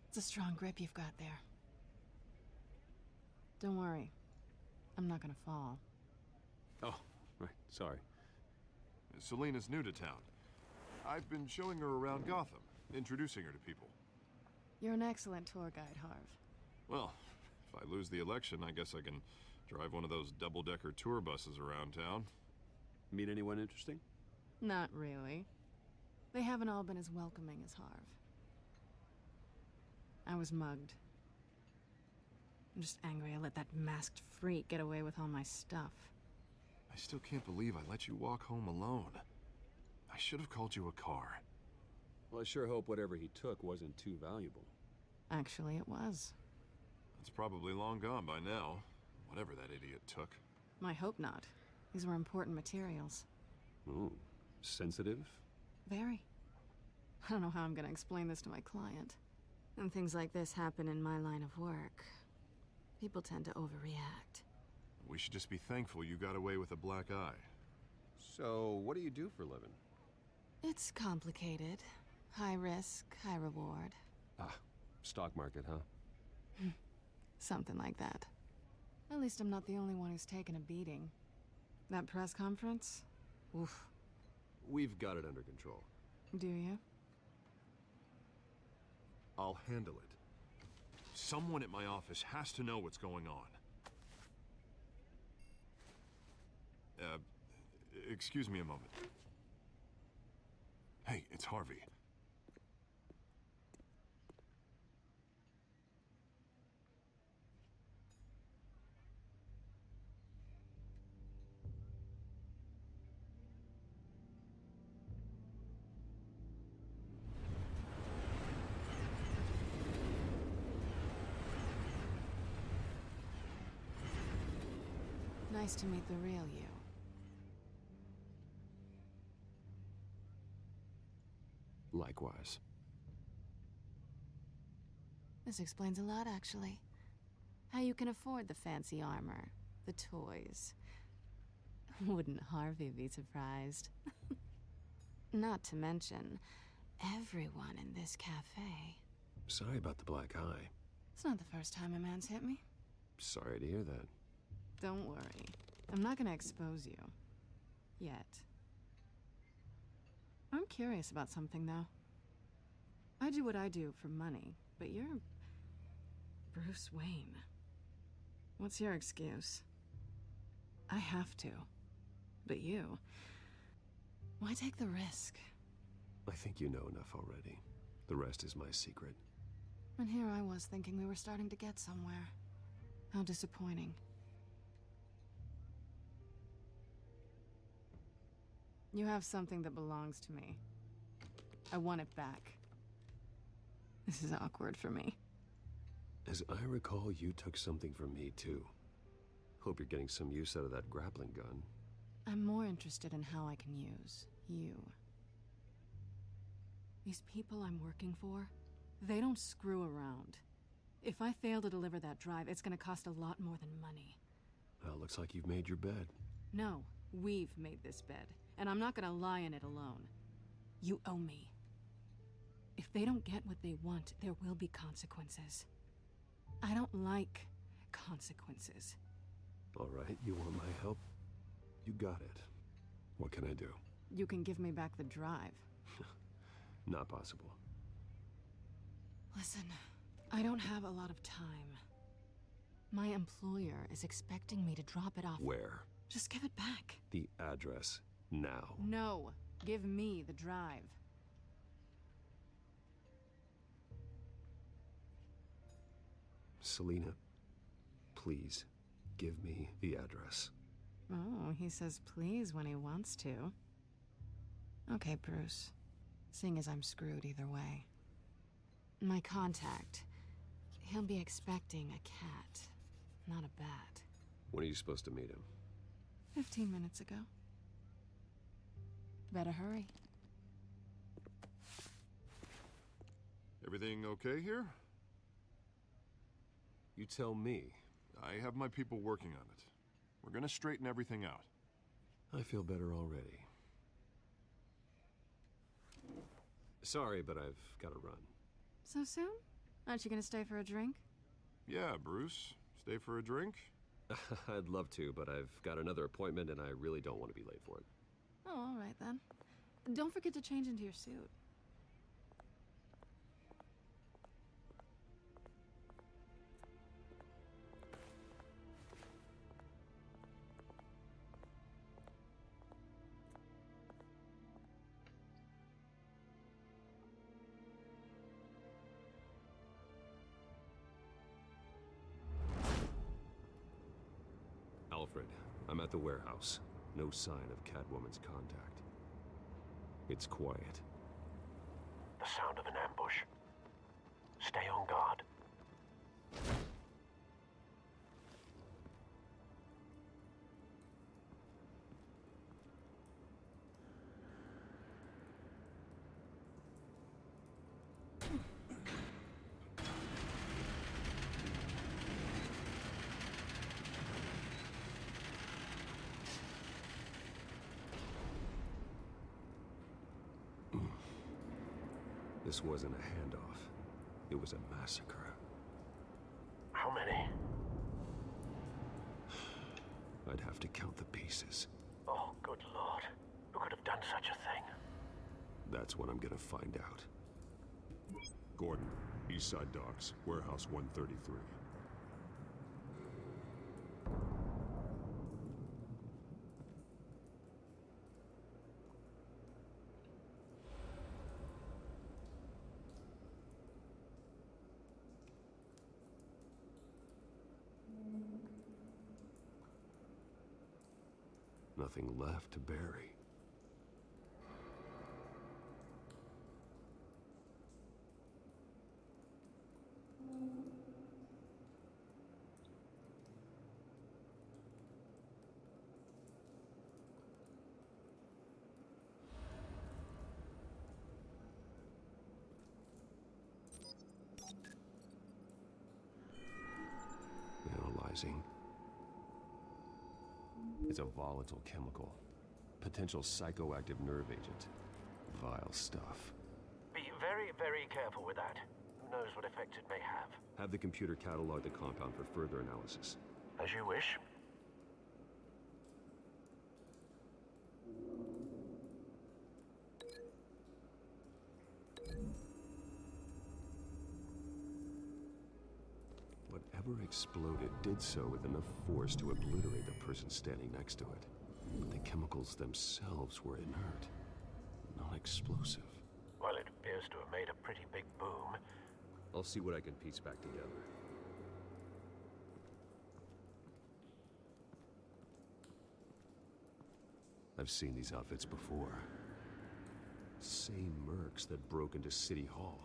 It's a strong grip you've got there. Don't worry. I'm not gonna fall. Oh, right, sorry. Selena's new to town. I've been showing her around Gotham, introducing her to people. You're an excellent tour guide, Harv. Well, if I lose the election, I guess I can drive one of those double-decker tour buses around town. Meet anyone interesting? Not really. They haven't all been as welcoming as Harv. I was mugged. I'm just angry I let that masked freak get away with all my stuff. I still can't believe I let you walk home alone. I should have called you a car. Well, I sure hope whatever he took wasn't too valuable. Actually, it was. It's probably long gone by now, whatever that idiot took. I hope not. These were important materials. Ooh, sensitive? Very. I don't know how I'm gonna explain this to my client. When things like this happen in my line of work, people tend to overreact. We should just be thankful you got away with a black eye. So, what do you do for a living? It's complicated. High risk, high reward. Ah, stock market, huh? Something like that. At least I'm not the only one who's taken a beating. That press conference? Oof. We've got it under control. Do you? I'll handle it. Someone at my office has to know what's going on. Excuse me a moment. Hey, it's Harvey. Nice to meet the real you. Likewise. This explains a lot, actually. How you can afford the fancy armor, the toys. Wouldn't Harvey be surprised? Not to mention, everyone in this cafe. Sorry about the black eye. It's not the first time a man's hit me. Sorry to hear that. Don't worry. I'm not gonna expose you. Yet. I'm curious about something, though. I do what I do for money, but you're... Bruce Wayne. What's your excuse? I have to. But you... Why take the risk? I think you know enough already. The rest is my secret. And here I was thinking we were starting to get somewhere. How disappointing. You have something that belongs to me. I want it back. This is awkward for me. As I recall, you took something from me, too. Hope you're getting some use out of that grappling gun. I'm more interested in how I can use you. These people I'm working for, they don't screw around. If I fail to deliver that drive, it's gonna cost a lot more than money. Well, looks like you've made your bed. No, we've made this bed. And I'm not gonna lie in it alone. You owe me. If they don't get what they want, there will be consequences. I don't like consequences. All right, you want my help? You got it. What can I do? You can give me back the drive. Not possible. Listen, I don't have a lot of time. My employer is expecting me to drop it off. Where? Just give it back. The address. Now. No, give me the drive. Selena, please, give me the address. Oh, he says please when he wants to. Okay, Bruce. Seeing as I'm screwed either way. My contact, he'll be expecting a cat, not a bat. When are you supposed to meet him? 15 minutes ago. Better hurry. Everything okay here? You tell me. I have my people working on it. We're gonna straighten everything out. I feel better already. Sorry, but I've got to run. So soon? Aren't you gonna stay for a drink? Yeah, Bruce. Stay for a drink? I'd love to, but I've got another appointment and I really don't want to be late for it. Oh, all right then. Don't forget to change into your suit. Alfred, I'm at the warehouse. No sign of Catwoman's contact. It's quiet. The sound of an ambush. Stay on guard. This wasn't a handoff. It was a massacre. How many? I'd have to count the pieces. Oh, good lord. Who could have done such a thing? That's what I'm gonna find out. Gordon, East Side Docks, Warehouse 133. Nothing left to bury. Analyzing. It's a volatile chemical. Potential psychoactive nerve agent. Vile stuff. Be very, very careful with that. Who knows what effect it may have. Have the computer catalog the compound for further analysis. As you wish. Whatever exploded did so with enough force to obliterate the person standing next to it. But the chemicals themselves were inert, non-explosive. Well, it appears to have made a pretty big boom. I'll see what I can piece back together. I've seen these outfits before. Same mercs that broke into City Hall.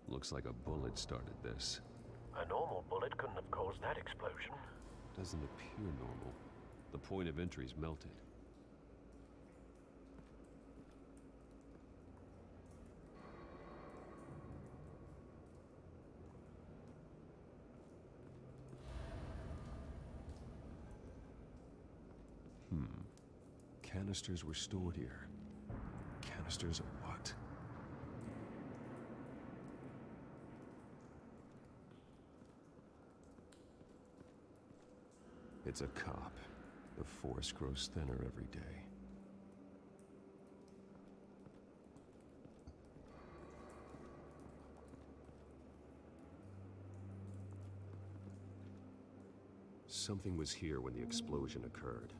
Looks like a bullet started this. A normal bullet couldn't have caused that explosion. Doesn't appear normal. The point of entry's melted. Canisters were stored here. Canisters of what? It's a cop. The force grows thinner every day. Something was here when the explosion occurred.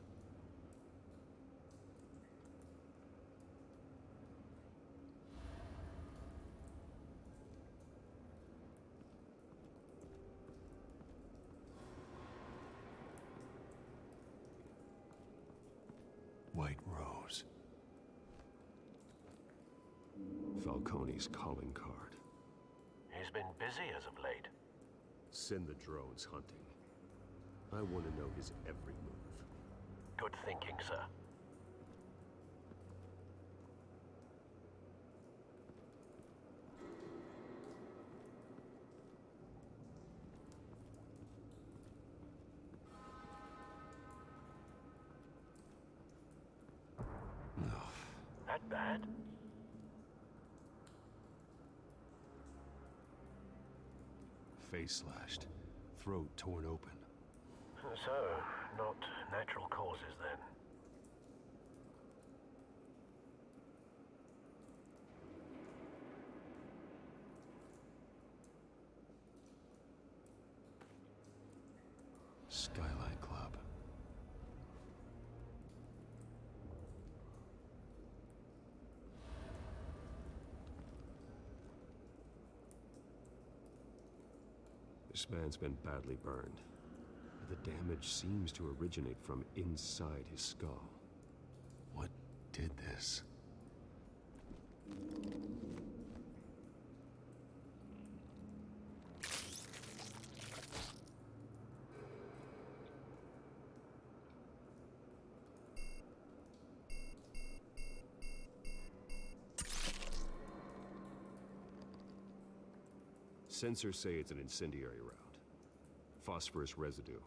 Falcone's calling card. He's been busy as of late. Send the drones hunting. I want to know his every move. Good thinking, sir. That bad? Face slashed, throat torn open. So, not natural causes then. Skylight Club. This man's been badly burned. The damage seems to originate from inside his skull. What did this? Sensors say it's an incendiary round. Phosphorus residue.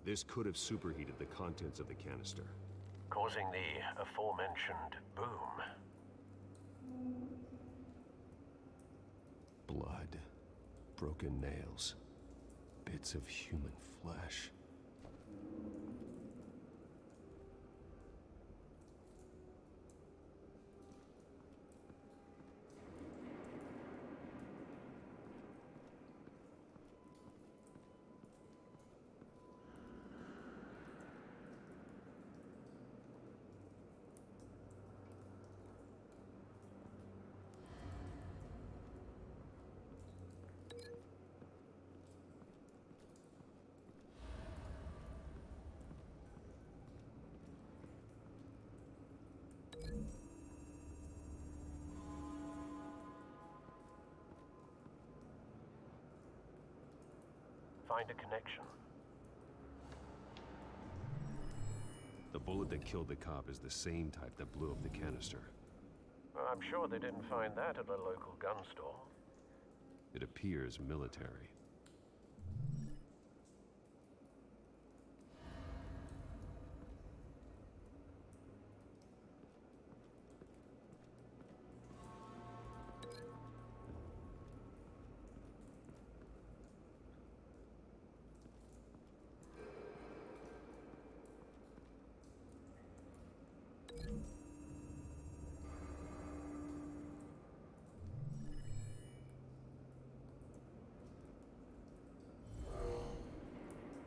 This could have superheated the contents of the canister, Causing the aforementioned boom. blood, broken nails, bits of human flesh. Find a connection. The bullet that killed the cop is the same type that blew up the canister. I'm sure they didn't find that at a local gun store. It appears military.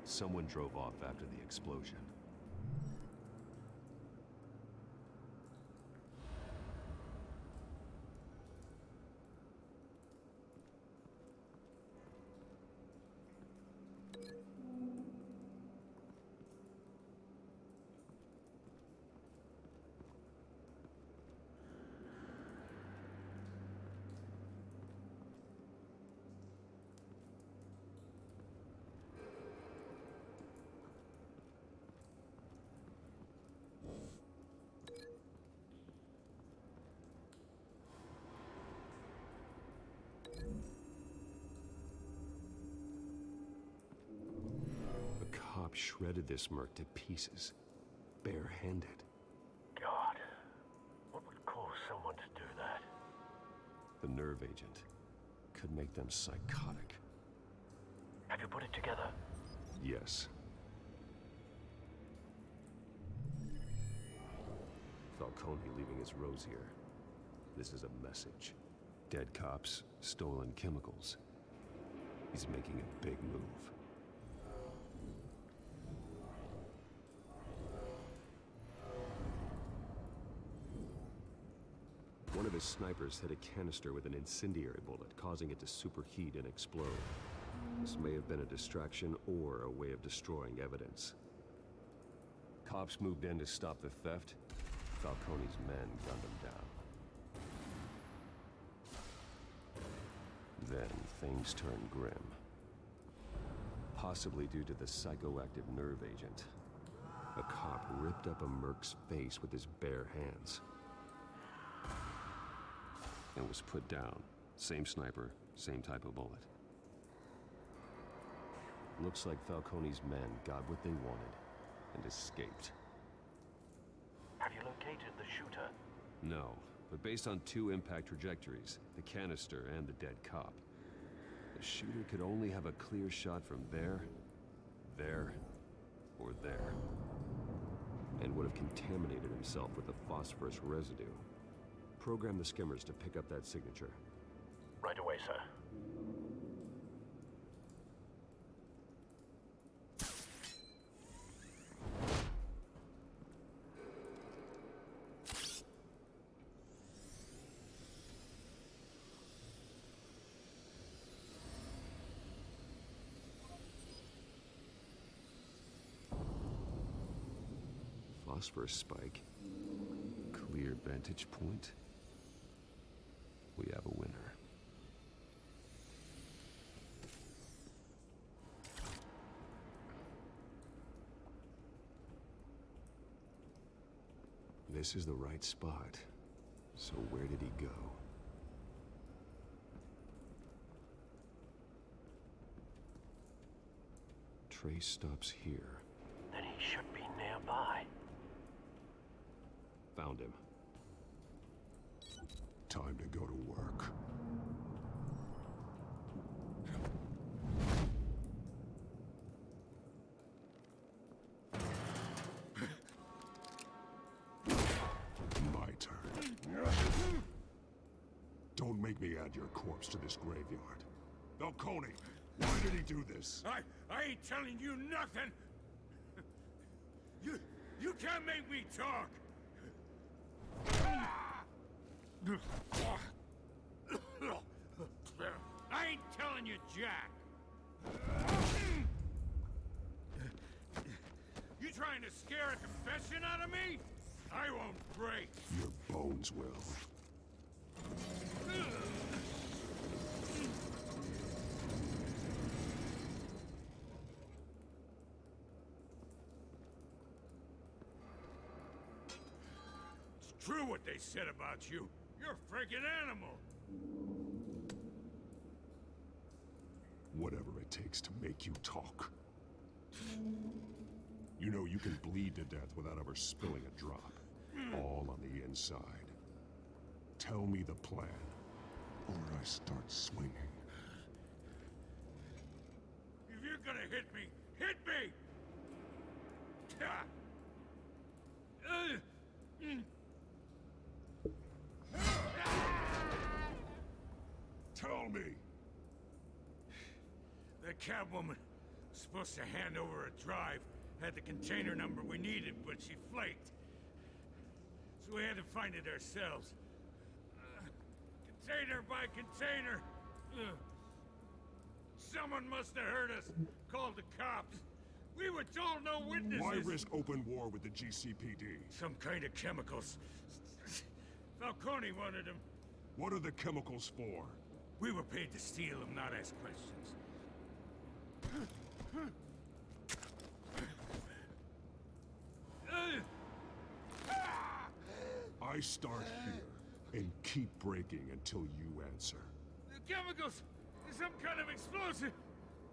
Someone drove off after the explosion. Shredded this merc to pieces, barehanded. God, what would cause someone to do that? The nerve agent could make them psychotic. Have you put it together? Yes. Falcone leaving his rose here. This is a message. Dead cops, stolen chemicals. He's making a big move. One of his snipers hit a canister with an incendiary bullet, causing it to superheat and explode. This may have been a distraction or a way of destroying evidence. Cops moved in to stop the theft. Falcone's men gunned him down. Then things turn grim. Possibly due to the psychoactive nerve agent. A cop ripped up a merc's face with his bare hands. And was put down. Same sniper, same type of bullet. Looks like Falcone's men got what they wanted and escaped. Have you located the shooter? No, but based on 2 impact trajectories, the canister and the dead cop, the shooter could only have a clear shot from there, or there. And would have contaminated himself with the phosphorus residue. Program the skimmers to pick up that signature. Right away, sir. Phosphorus spike. Clear vantage point. We have a winner. This is the right spot. So where did he go? Trace stops here. Then he should be nearby. Found him. Time to go to work. My turn. Don't make me add your corpse to this graveyard. Falcone, why did he do this? I ain't telling you nothing. You can't make me talk. I ain't telling you, Jack. You trying to scare a confession out of me? I won't break. Your bones will. It's true what they said about you. You're a freaking animal. Whatever it takes to make you talk. You know you can bleed to death without ever spilling a drop. All on the inside. Tell me the plan, or I start swinging. If you're gonna hit me, hit me! Tell me! The cabwoman was supposed to hand over a drive, had the container number we needed, but she flaked. So we had to find it ourselves. Container by container. Someone must have heard us, called the cops. We were told no witnesses. Why risk open war with the GCPD? Some kind of chemicals. Falcone wanted them. What are the chemicals for? We were paid to steal them, not ask questions. I start here and keep breaking until you answer. The chemicals! Some kind of explosive!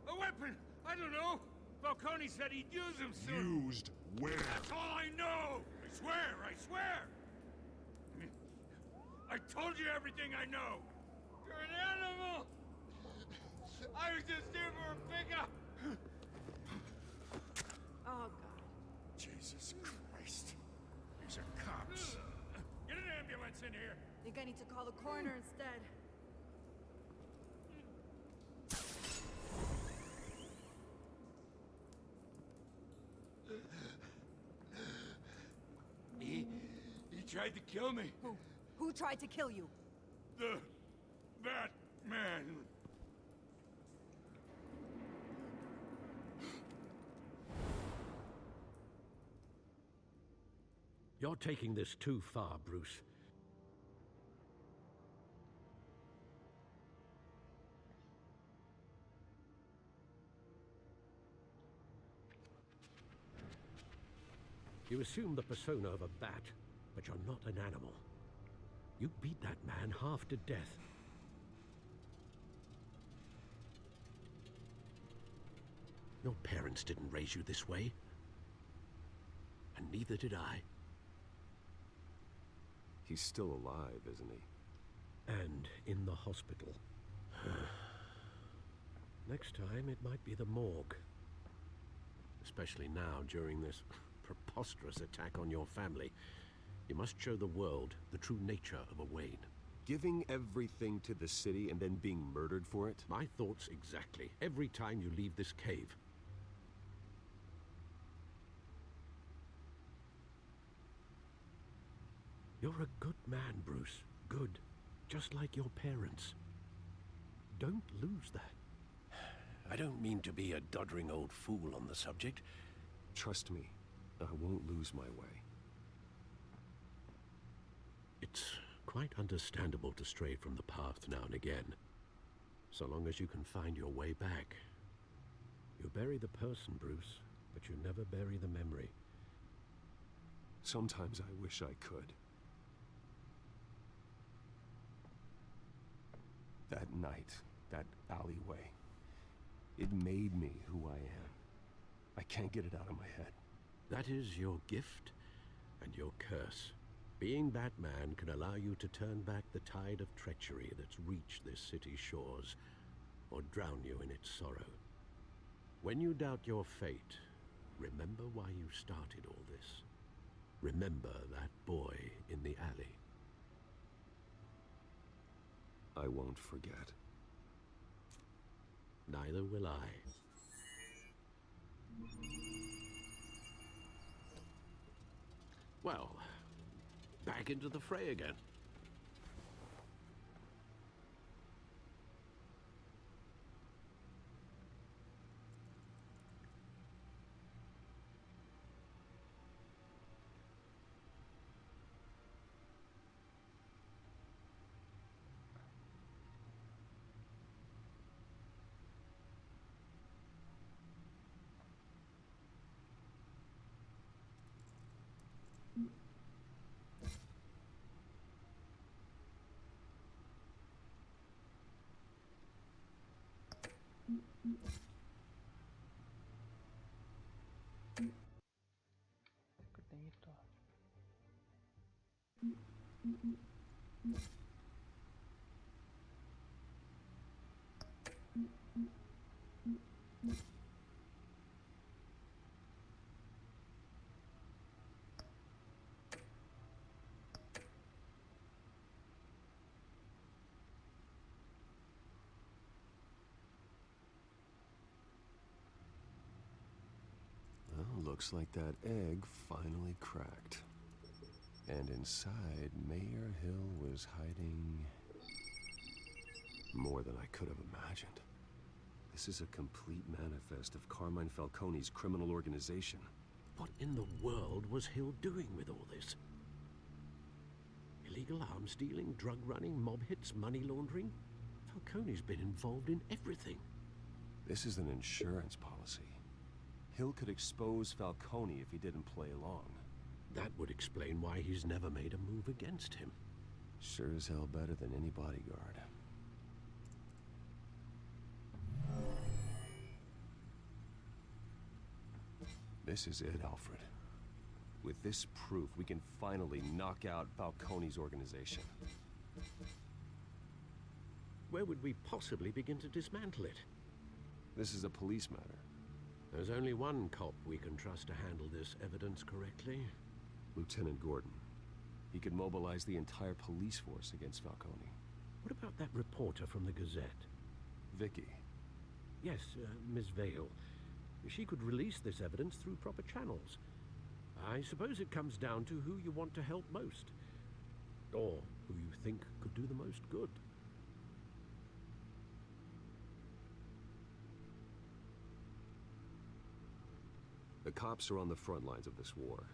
A weapon! I don't know! Falcone said he'd use them soon. Used where? That's all I know! I swear! I swear! I told you everything I know! You're an animal! I was just here for a pickup! Oh, God. Jesus Christ. These are cops. Get an ambulance in here! I think I need to call the coroner instead. He tried to kill me. Who tried to kill you? That man. You're taking this too far, Bruce. You assume the persona of a bat, but you're not an animal. You beat that man half to death. Your parents didn't raise you this way. And neither did I. He's still alive, isn't he? And in the hospital. Next time, it might be the morgue. Especially now, during this preposterous attack on your family. You must show the world the true nature of a Wayne. Giving everything to the city and then being murdered for it? My thoughts exactly. Every time you leave this cave. You're a good man, Bruce. Good. Just like your parents. Don't lose that. I don't mean to be a doddering old fool on the subject. Trust me, I won't lose my way. It's quite understandable to stray from the path now and again. So long as you can find your way back. You bury the person, Bruce, but you never bury the memory. Sometimes I wish I could. That night, that alleyway, it made me who I am. I can't get it out of my head. That is your gift and your curse. Being Batman can allow you to turn back the tide of treachery that's reached this city's shores, or drown you in its sorrow. When you doubt your fate, remember why you started all this. Remember that boy in the alley. I won't forget. Neither will I. Well, back into the fray again. Well, looks like that egg finally cracked. And inside, Mayor Hill was hiding more than I could have imagined. This is a complete manifest of Carmine Falcone's criminal organization. What in the world was Hill doing with all this? Illegal arms dealing, drug running, mob hits, money laundering? Falcone's been involved in everything. This is an insurance policy. Hill could expose Falcone if he didn't play along. That would explain why he's never made a move against him. Sure as hell better than any bodyguard. This is it, Alfred. With this proof, we can finally knock out Falcone's organization. Where would we possibly begin to dismantle it? This is a police matter. There's only one cop we can trust to handle this evidence correctly. Lieutenant Gordon. He could mobilize the entire police force against Falcone. What about that reporter from the Gazette? Vicky. Yes, Miss Vale. She could release this evidence through proper channels. I suppose it comes down to who you want to help most. Or who you think could do the most good. The cops are on the front lines of this war.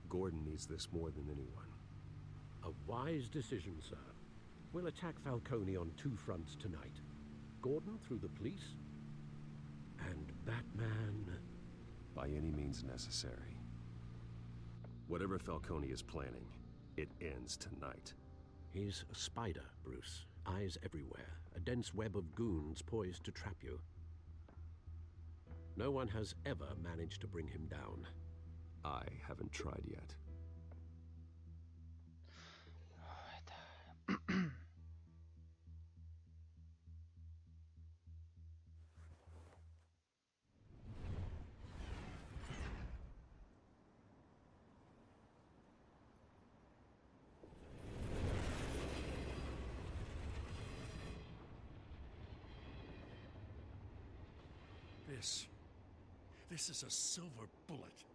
Gordon needs this more than anyone. A wise decision, sir. We'll attack Falcone on two fronts tonight. Gordon through the police, and Batman... by any means necessary. Whatever Falcone is planning, it ends tonight. He's a spider, Bruce. Eyes everywhere. A dense web of goons poised to trap you. No one has ever managed to bring him down. I haven't tried yet. This is a silver bullet,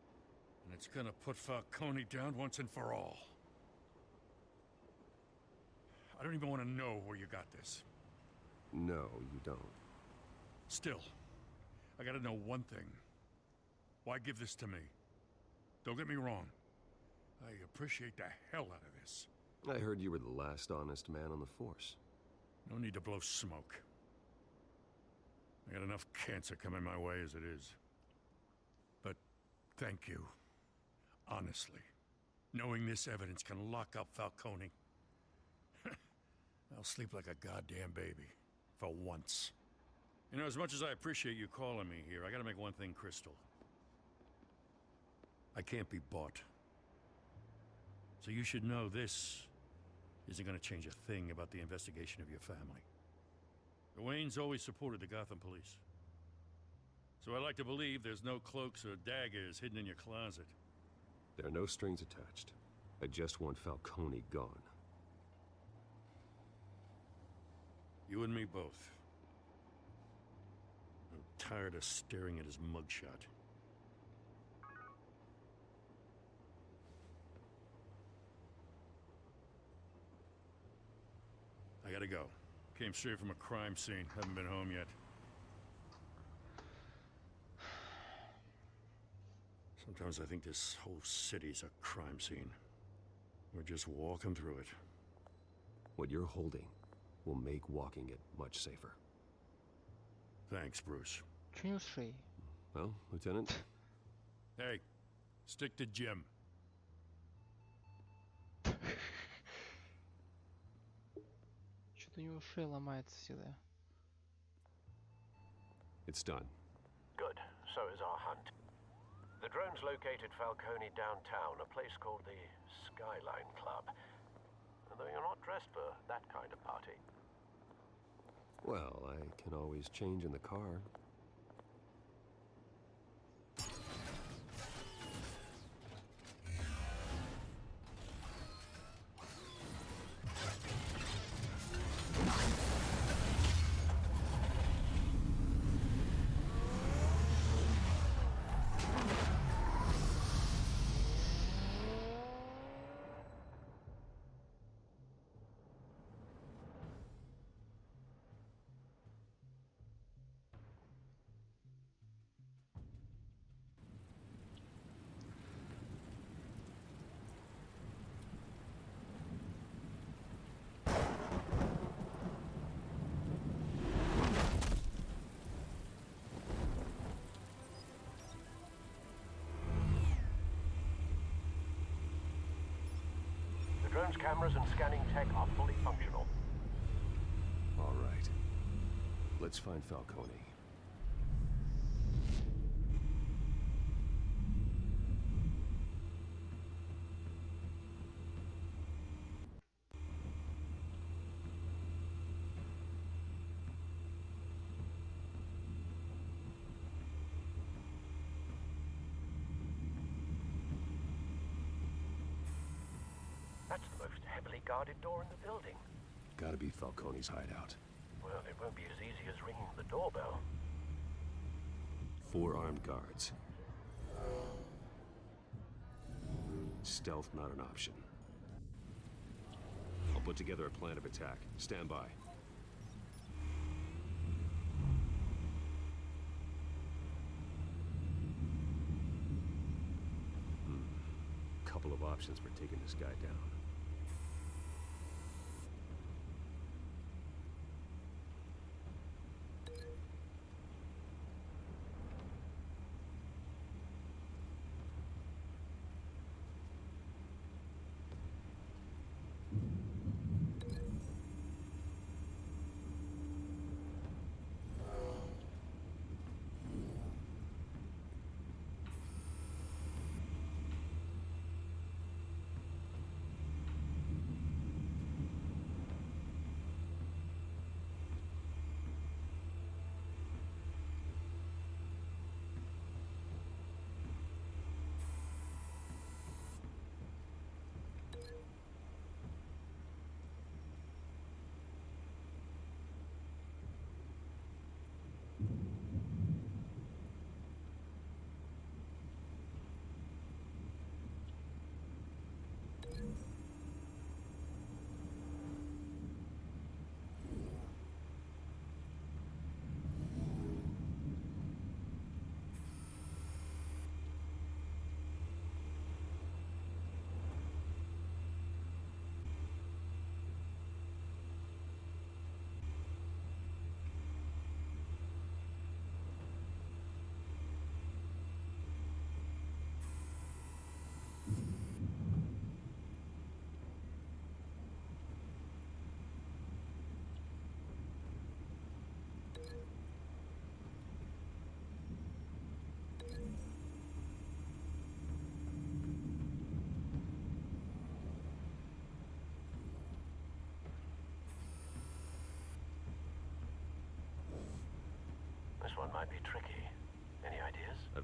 and it's gonna put Falcone down once and for all. I don't even want to know where you got this. No, you don't. Still, I gotta know one thing. Why give this to me? Don't get me wrong. I appreciate the hell out of this. I heard you were the last honest man on the force. No need to blow smoke. I got enough cancer coming my way as it is. But thank you. Honestly. Knowing this evidence can lock up Falcone. I'll sleep like a goddamn baby. For once. You know, as much as I appreciate you calling me here, I gotta make one thing crystal. I can't be bought. So you should know this isn't gonna change a thing about the investigation of your family. The Waynes always supported the Gotham police. So I like to believe there's no cloaks or daggers hidden in your closet. There are no strings attached. I just want Falcone gone. You and me both. I'm tired of staring at his mugshot. I gotta go. Came straight from a crime scene. Haven't been home yet. Sometimes I think this whole city's a crime scene. We're just walking through it. What you're holding will make walking it much safer. Thanks, Bruce. Well, Lieutenant? Hey, stick to Jim. Что-то у него шея ломается всегда. It's done. Good. So is our hunt. The drones located Falcone downtown, a place called the Skyline Club. Though you're not dressed for that kind of party. Well, I can always change in the car. The drone's cameras and scanning tech are fully functional. All right. Let's find Falcone. That's the most heavily guarded door in the building. Gotta be Falcone's hideout. Well, it won't be as easy as ringing the doorbell. 4 armed guards. Stealth not an option. I'll put together a plan of attack. Stand by. Couple of options for taking this guy down.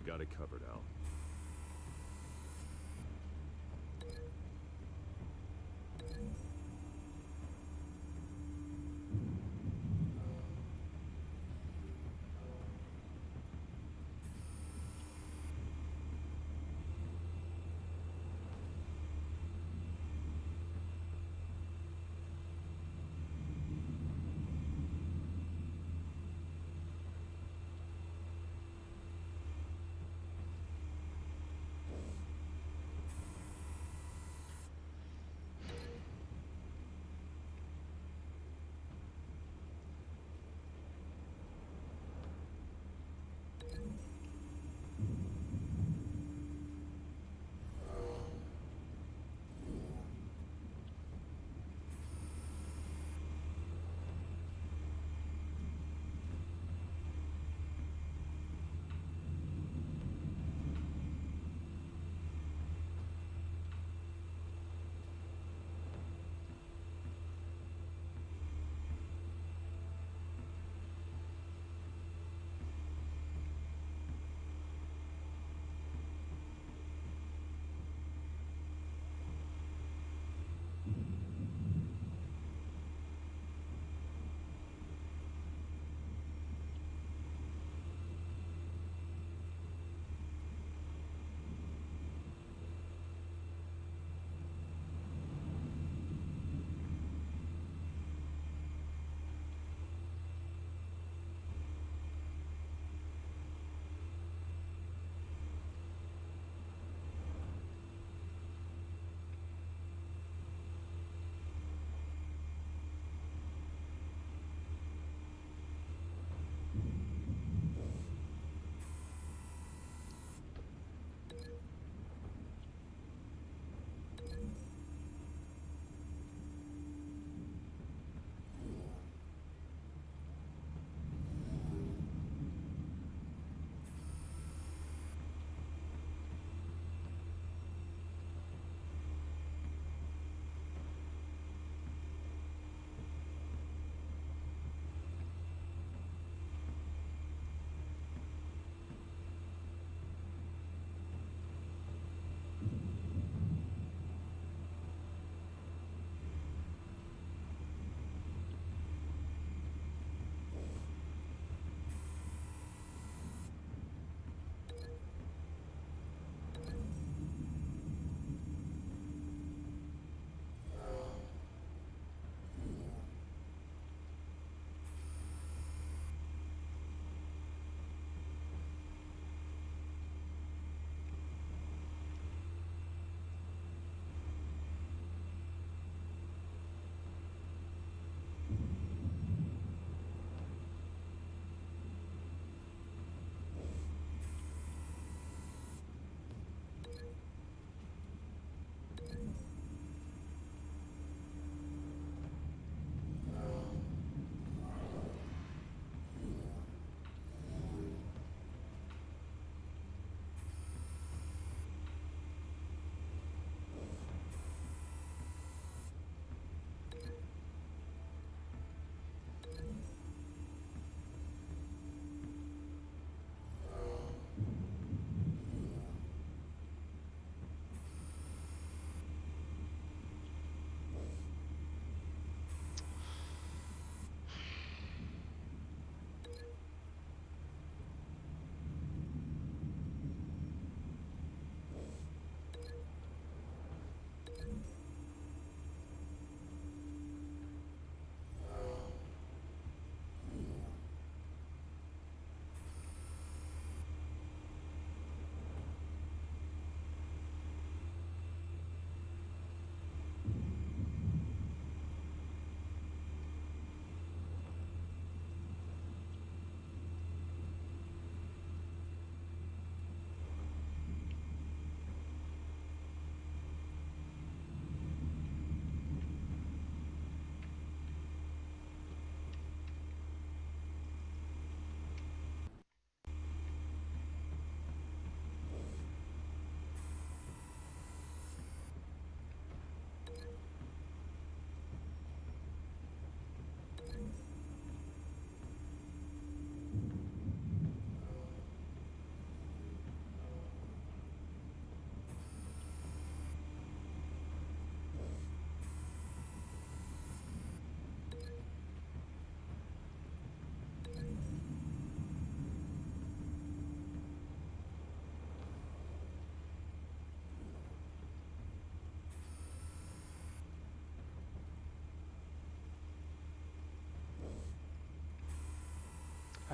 We've got it covered, Al.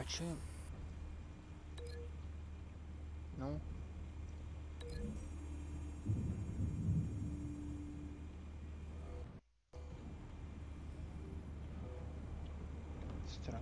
А чё им? Ну? Странно.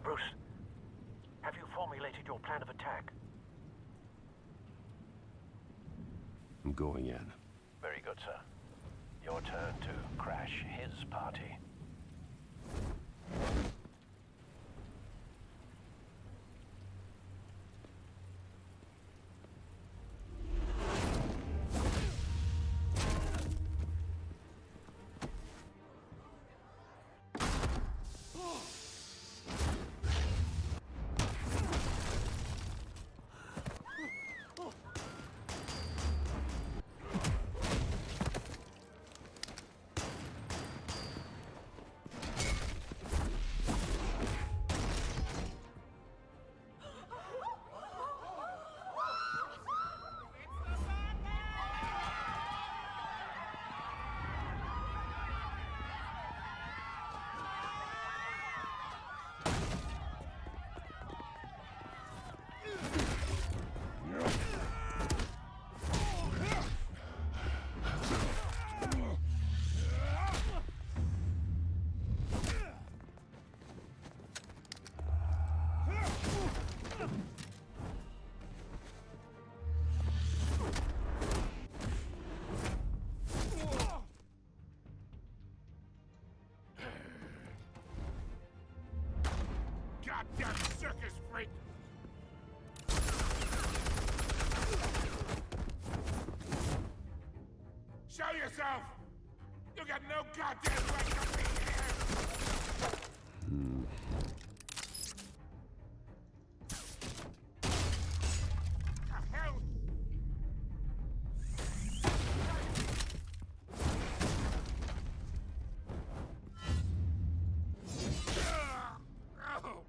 Bruce, have you formulated your plan of attack? I'm going in. Very good, sir. Your turn to crash his party. goddamn circus freak! Show yourself! You got no goddamn right to be here! The hell? Oh.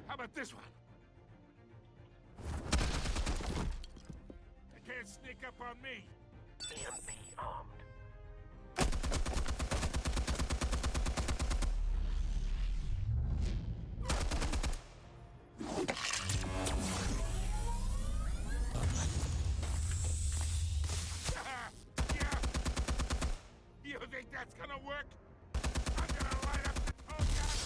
How about this one? They can't sneak up on me. EMP armed. Yeah. You think that's gonna work? I'm gonna light up the tow gas.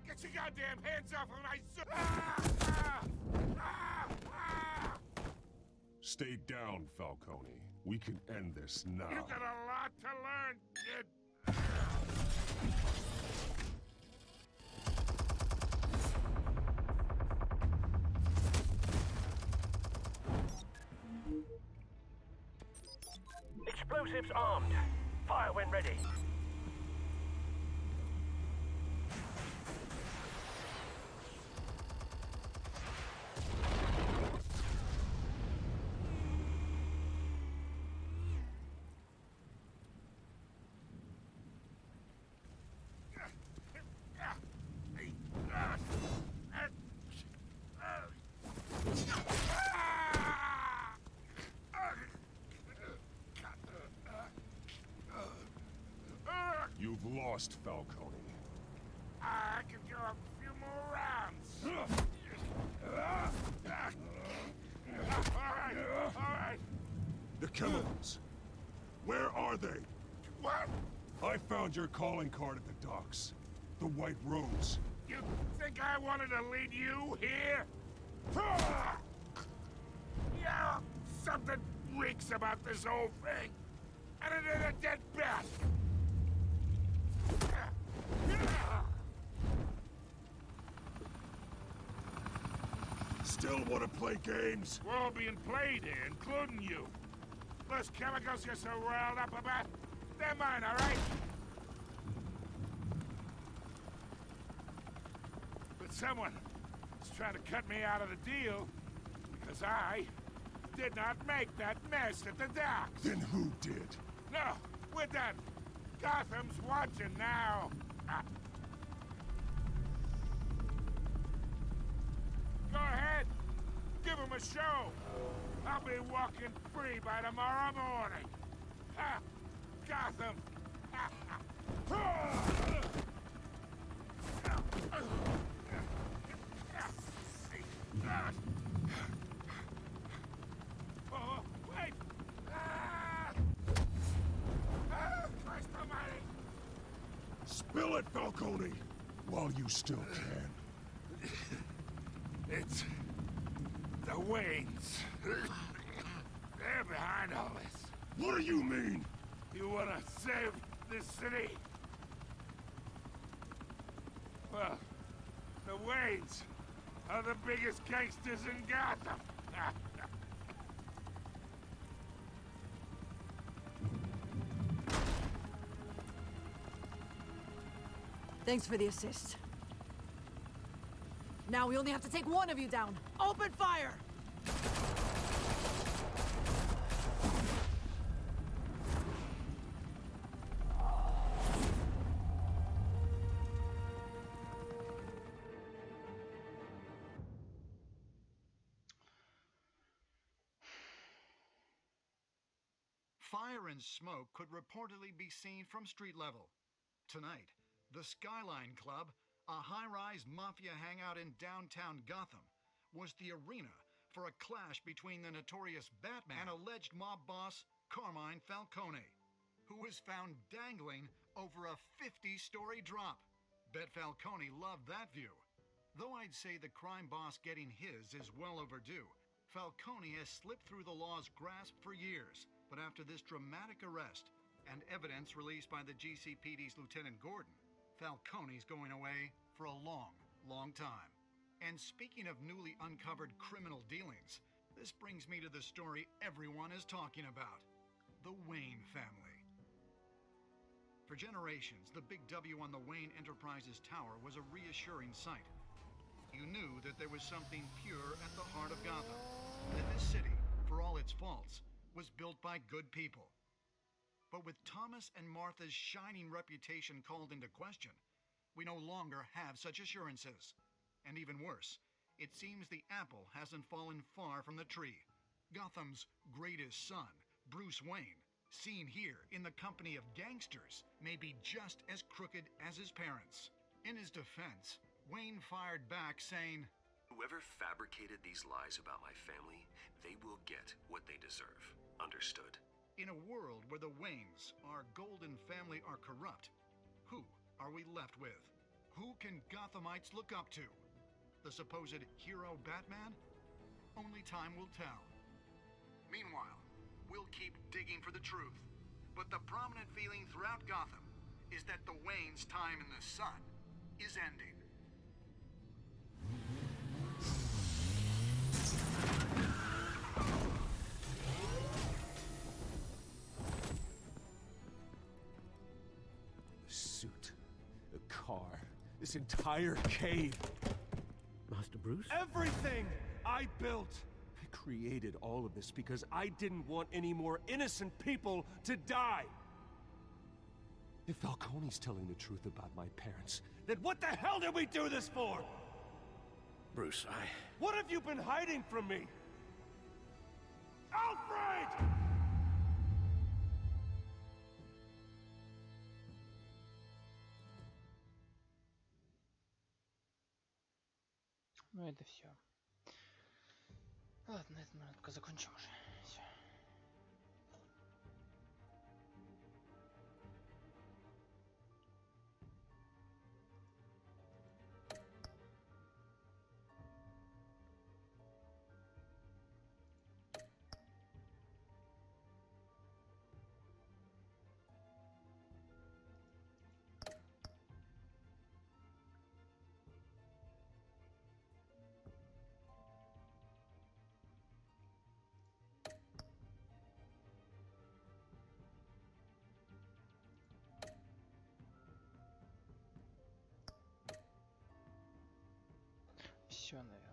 Get your goddamn hands off of my Stay down, Falcone. We can end this now. You got a lot to learn, kid. Explosives armed. Fire when ready. You've lost, Falcone. I can go a few more rounds. All right. The chemicals. Where are they? What? I found your calling card at the docks. The White Rose. You think I wanted to lead you here? Yeah, something reeks about this whole thing. And it is a dead bat. Still want to play games? We're all being played here, including you. Those chemicals you're so riled up about, they're mine, all right? But someone is trying to cut me out of the deal because I did not make that mess at the docks. Then who did? No, we're done. Gotham's watching now. Go ahead. Give him a show. I'll be walking free by tomorrow morning. Ha! Gotham. Oh, wait. Christ almighty. Spill it, Falcone, while you still can. It's the Waynes. They're behind all this. What do you mean? You wanna save this city? Well, the Waynes are the biggest gangsters in Gotham. Thanks for the assist. Now we only have to take one of you down. Open fire! Fire and smoke could reportedly be seen from street level. Tonight, the Skyline Club, a high-rise mafia hangout in downtown Gotham, was the arena for a clash between the notorious Batman and alleged mob boss Carmine Falcone, who was found dangling over a 50-story drop. Bet Falcone loved that view. Though I'd say the crime boss getting his is well overdue, Falcone has slipped through the law's grasp for years, but after this dramatic arrest and evidence released by the GCPD's Lieutenant Gordon, Falcone's going away for a long, long time. And speaking of newly uncovered criminal dealings, this brings me to the story everyone is talking about: the Wayne family. For generations, the big W on the Wayne Enterprises tower was a reassuring sight. You knew that there was something pure at the heart of Gotham, that this city, for all its faults, was built by good people. But with Thomas and Martha's shining reputation called into question, we no longer have such assurances. And even worse, it seems the apple hasn't fallen far from the tree. Gotham's greatest son, Bruce Wayne, seen here in the company of gangsters, may be just as crooked as his parents. In his defense, Wayne fired back saying, "Whoever fabricated these lies about my family, they will get what they deserve. Understood?" In a world where the Waynes, our golden family, are corrupt, who are we left with? Who can Gothamites look up to? The supposed hero Batman? Only time will tell. Meanwhile, we'll keep digging for the truth. But the prominent feeling throughout Gotham is that the Waynes' time in the sun is ending. The suit, the car, this entire cave. Master Bruce? Everything I built! I created all of this because I didn't want any more innocent people to die! If Falcone's telling the truth about my parents, then what the hell did we do this for? Bruce, What have you been hiding from me? Alfred! Ну это все. Ладно, на этом, наверное, только закончим уже. Все. Все, наверное.